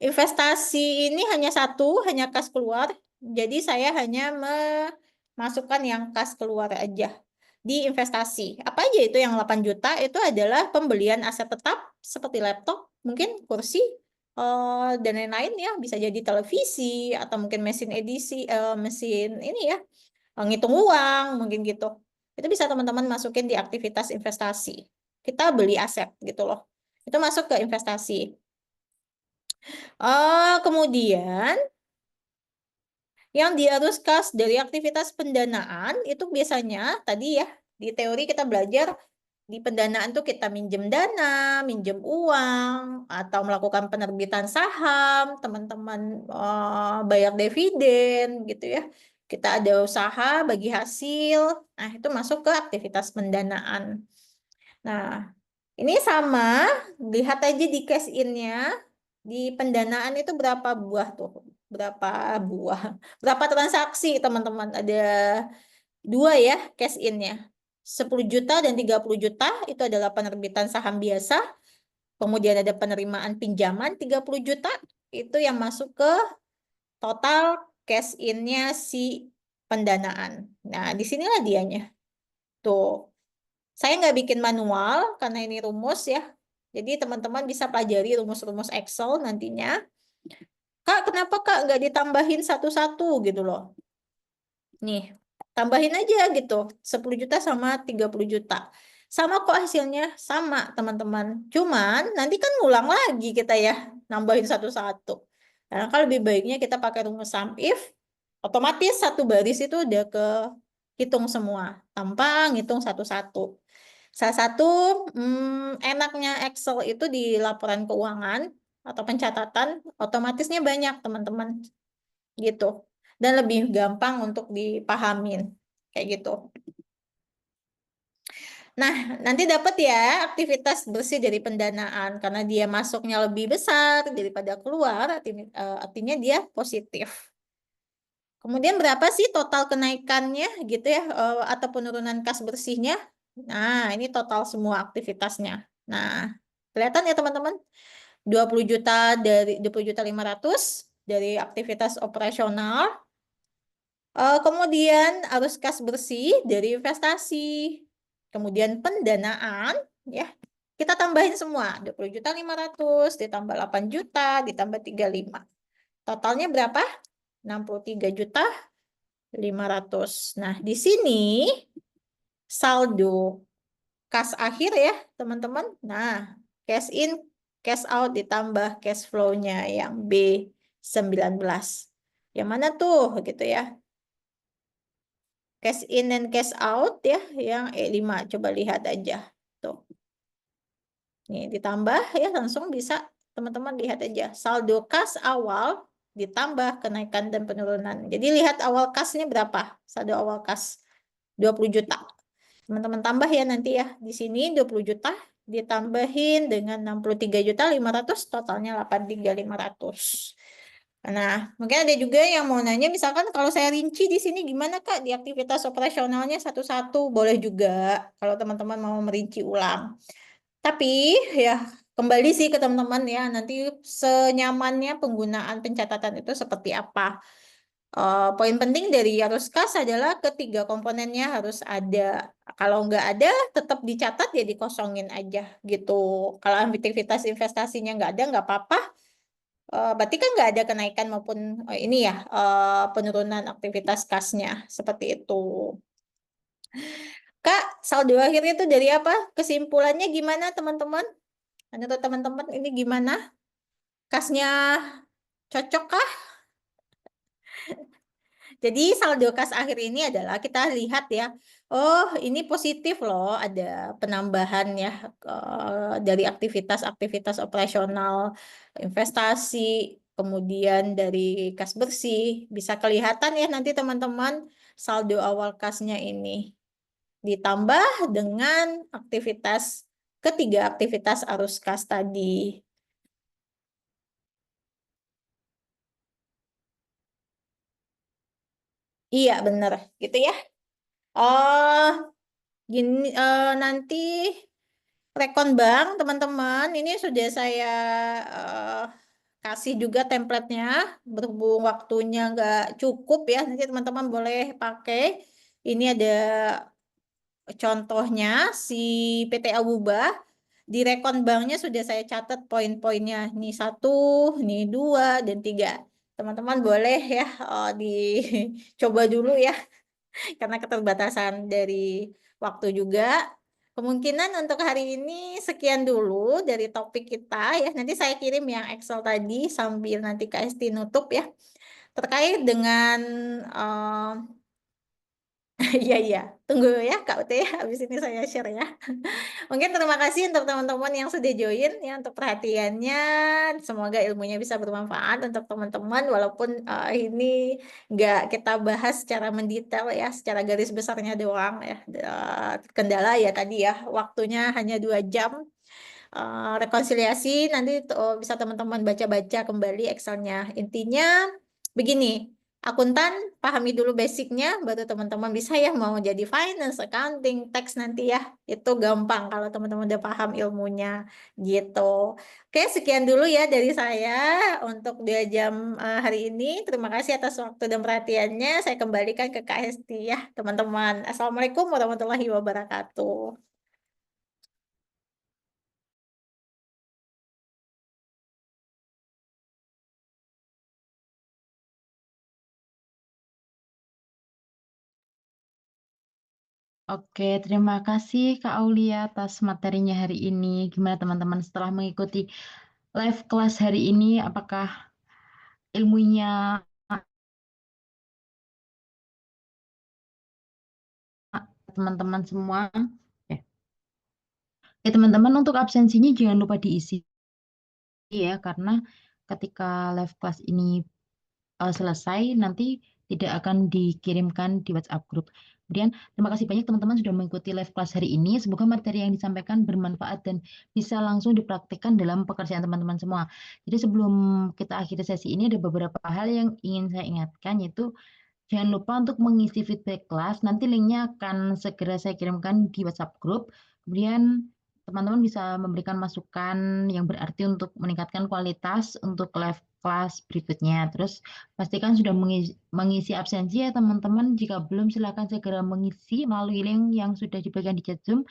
Investasi ini hanya satu, hanya kas keluar. Jadi saya hanya memasukkan yang kas keluar aja di investasi. Apa aja itu yang 8 juta? Itu adalah pembelian aset tetap seperti laptop, mungkin kursi, dan lain-lain ya. Bisa jadi televisi atau mungkin mesin edisi, mesin ini ya, ngitung uang, mungkin gitu. Itu bisa teman-teman masukin di aktivitas investasi. Kita beli aset gitu loh. Itu masuk ke investasi. Kemudian yang diarus kas dari aktivitas pendanaan itu biasanya tadi ya di teori kita belajar di pendanaan tuh kita minjem dana, minjem uang, atau melakukan penerbitan saham, teman-teman bayar dividen gitu ya. Kita ada usaha bagi hasil, nah itu masuk ke aktivitas pendanaan. Nah, ini sama, lihat aja di cash in-nya. Di pendanaan itu berapa buah tuh? Berapa buah? Berapa transaksi, teman-teman? Ada dua ya cash in-nya. 10 juta dan 30 juta itu adalah penerbitan saham biasa. Kemudian ada penerimaan pinjaman 30 juta. Itu yang masuk ke total cash in-nya si pendanaan. Nah, disinilah dianya. Tuh. Saya nggak bikin manual karena ini rumus ya. Jadi teman-teman bisa pelajari rumus-rumus Excel nantinya. Kak, kenapa Kak nggak ditambahin satu-satu gitu loh? Nih, tambahin aja gitu. 10 juta sama 30 juta. Sama kok hasilnya, sama teman-teman. Cuman nanti kan ngulang lagi kita ya, nambahin satu-satu. Nah, kalau lebih baiknya kita pakai rumus sum if, otomatis satu baris itu udah ke hitung semua, tanpa ngitung satu-satu. Salah satu enaknya Excel itu di laporan keuangan atau pencatatan, otomatisnya banyak teman-teman gitu. Dan lebih gampang untuk dipahamin kayak gitu. Nah, nanti dapat ya aktivitas bersih dari pendanaan karena dia masuknya lebih besar daripada keluar, artinya dia positif. Kemudian berapa sih total kenaikannya gitu ya, atau penurunan kas bersihnya? Nah, ini total semua aktivitasnya. Nah, kelihatan ya teman-teman? 20 juta dari 20 juta 500 dari aktivitas operasional. Kemudian arus kas bersih dari investasi. Kemudian pendanaan ya. Kita tambahin semua. 20 juta 500 ditambah 8 juta ditambah 35. Totalnya berapa? 63 juta 500. Nah, di sini saldo kas akhir ya, teman-teman. Nah, cash in, cash out ditambah cash flow-nya yang B19. Yang mana tuh gitu ya? Cash in dan cash out ya, yang E5. Coba lihat aja. Tuh. Nih, ditambah ya langsung bisa teman-teman lihat aja. Saldo kas awal ditambah kenaikan dan penurunan. Jadi lihat awal kasnya berapa? Saldo awal kas 20 juta. Teman-teman tambah ya nanti ya. Di sini 20 juta ditambahin dengan 63 juta 500 totalnya 83.500. Nah, mungkin ada juga yang mau nanya misalkan kalau saya rinci di sini gimana Kak di aktivitas operasionalnya satu-satu boleh juga kalau teman-teman mau merinci ulang. Tapi ya kembali sih ke teman-teman ya nanti senyamannya penggunaan pencatatan itu seperti apa. Poin penting dari arus kas adalah ketiga komponennya harus ada. Kalau nggak ada, tetap dicatat ya dikosongin aja gitu. Kalau aktivitas investasinya nggak ada, nggak apa-apa. Berarti kan nggak ada kenaikan maupun ini ya penurunan aktivitas kasnya seperti itu. Kak, saldo akhirnya itu dari apa? Kesimpulannya gimana teman-teman? Menurut teman-teman ini gimana? Kasnya cocok kah? Jadi saldo kas akhir ini adalah kita lihat ya, oh ini positif loh, ada penambahan ya dari aktivitas-aktivitas operasional, investasi, kemudian dari kas bersih. Bisa kelihatan ya nanti teman-teman saldo awal kasnya ini. Ditambah dengan ketiga aktivitas arus kas tadi. Iya bener gitu ya. Oh, gini nanti rekon bank teman-teman ini sudah saya eh, kasih juga template-nya berhubung waktunya nggak cukup ya nanti teman-teman boleh pakai. Ini ada contohnya si PT Abuba di rekon banknya sudah saya catat poin-poinnya. Ini 1, ini 2, dan 3. Teman-teman boleh ya dicoba dulu ya karena keterbatasan dari waktu juga. Kemungkinan untuk hari ini sekian dulu dari topik kita ya. Nanti saya kirim yang Excel tadi sambil nanti KST nutup ya. Terkait dengan iya iya, tunggu ya Kak Ute ya. Habis ini saya share ya. Mungkin terima kasih untuk teman-teman yang sudah join ya untuk perhatiannya. Semoga ilmunya bisa bermanfaat untuk teman-teman walaupun ini nggak kita bahas secara mendetail ya, secara garis besarnya doang ya. Kendala ya tadi ya, waktunya hanya 2 jam. Rekonsiliasi nanti bisa teman-teman baca-baca kembali Excelnya. Intinya begini. Akuntan, pahami dulu basicnya, baru teman-teman bisa ya mau jadi finance, accounting, tax nanti ya. Itu gampang kalau teman-teman udah paham ilmunya gitu. Oke, sekian dulu ya dari saya untuk 2 jam hari ini. Terima kasih atas waktu dan perhatiannya. Saya kembalikan ke Kak Hesti ya, teman-teman. Assalamualaikum warahmatullahi wabarakatuh. Oke, terima kasih Kak Aulia atas materinya hari ini. Gimana teman-teman setelah mengikuti live kelas hari ini, apakah ilmunya teman-teman semua? Ya, teman-teman untuk absensinya jangan lupa diisi ya, karena ketika live kelas ini selesai, nanti tidak akan dikirimkan di WhatsApp group. Kemudian, terima kasih banyak teman-teman sudah mengikuti live class hari ini. Semoga materi yang disampaikan bermanfaat dan bisa langsung dipraktikkan dalam pekerjaan teman-teman semua. Jadi sebelum kita akhiri sesi ini, ada beberapa hal yang ingin saya ingatkan, yaitu jangan lupa untuk mengisi feedback kelas. Nanti linknya akan segera saya kirimkan di WhatsApp group. Kemudian teman-teman bisa memberikan masukan yang berarti untuk meningkatkan kualitas untuk live kelas berikutnya. Terus pastikan sudah mengisi absensi ya teman-teman. Jika belum silakan segera mengisi melalui link yang sudah diberikan di chat Zoom.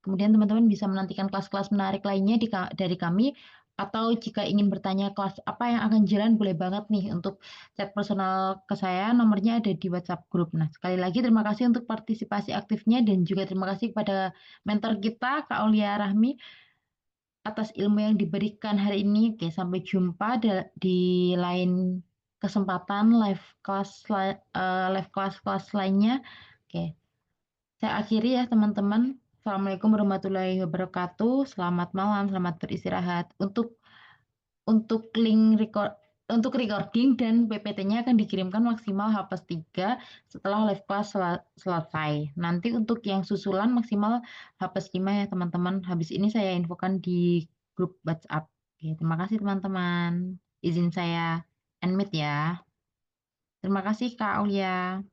Kemudian teman-teman bisa menantikan kelas-kelas menarik lainnya dari kami, atau jika ingin bertanya kelas apa yang akan jalan, boleh banget nih untuk chat personal ke saya, nomornya ada di WhatsApp group. Nah, sekali lagi terima kasih untuk partisipasi aktifnya dan juga terima kasih kepada mentor kita, Kak Aulia Rahmi, atas ilmu yang diberikan hari ini. Oke, sampai jumpa di lain kesempatan live kelas lainnya. Oke. Saya akhiri ya teman-teman. Assalamualaikum warahmatullahi wabarakatuh. Selamat malam, selamat beristirahat. Untuk link record untuk recording dan PPT-nya akan dikirimkan maksimal H+3 setelah live class selesai. Nanti untuk yang susulan maksimal H+5 ya teman-teman. Habis ini saya infokan di grup WhatsApp. Oke, terima kasih teman-teman. Izin saya end meet ya. Terima kasih Kak Aulia.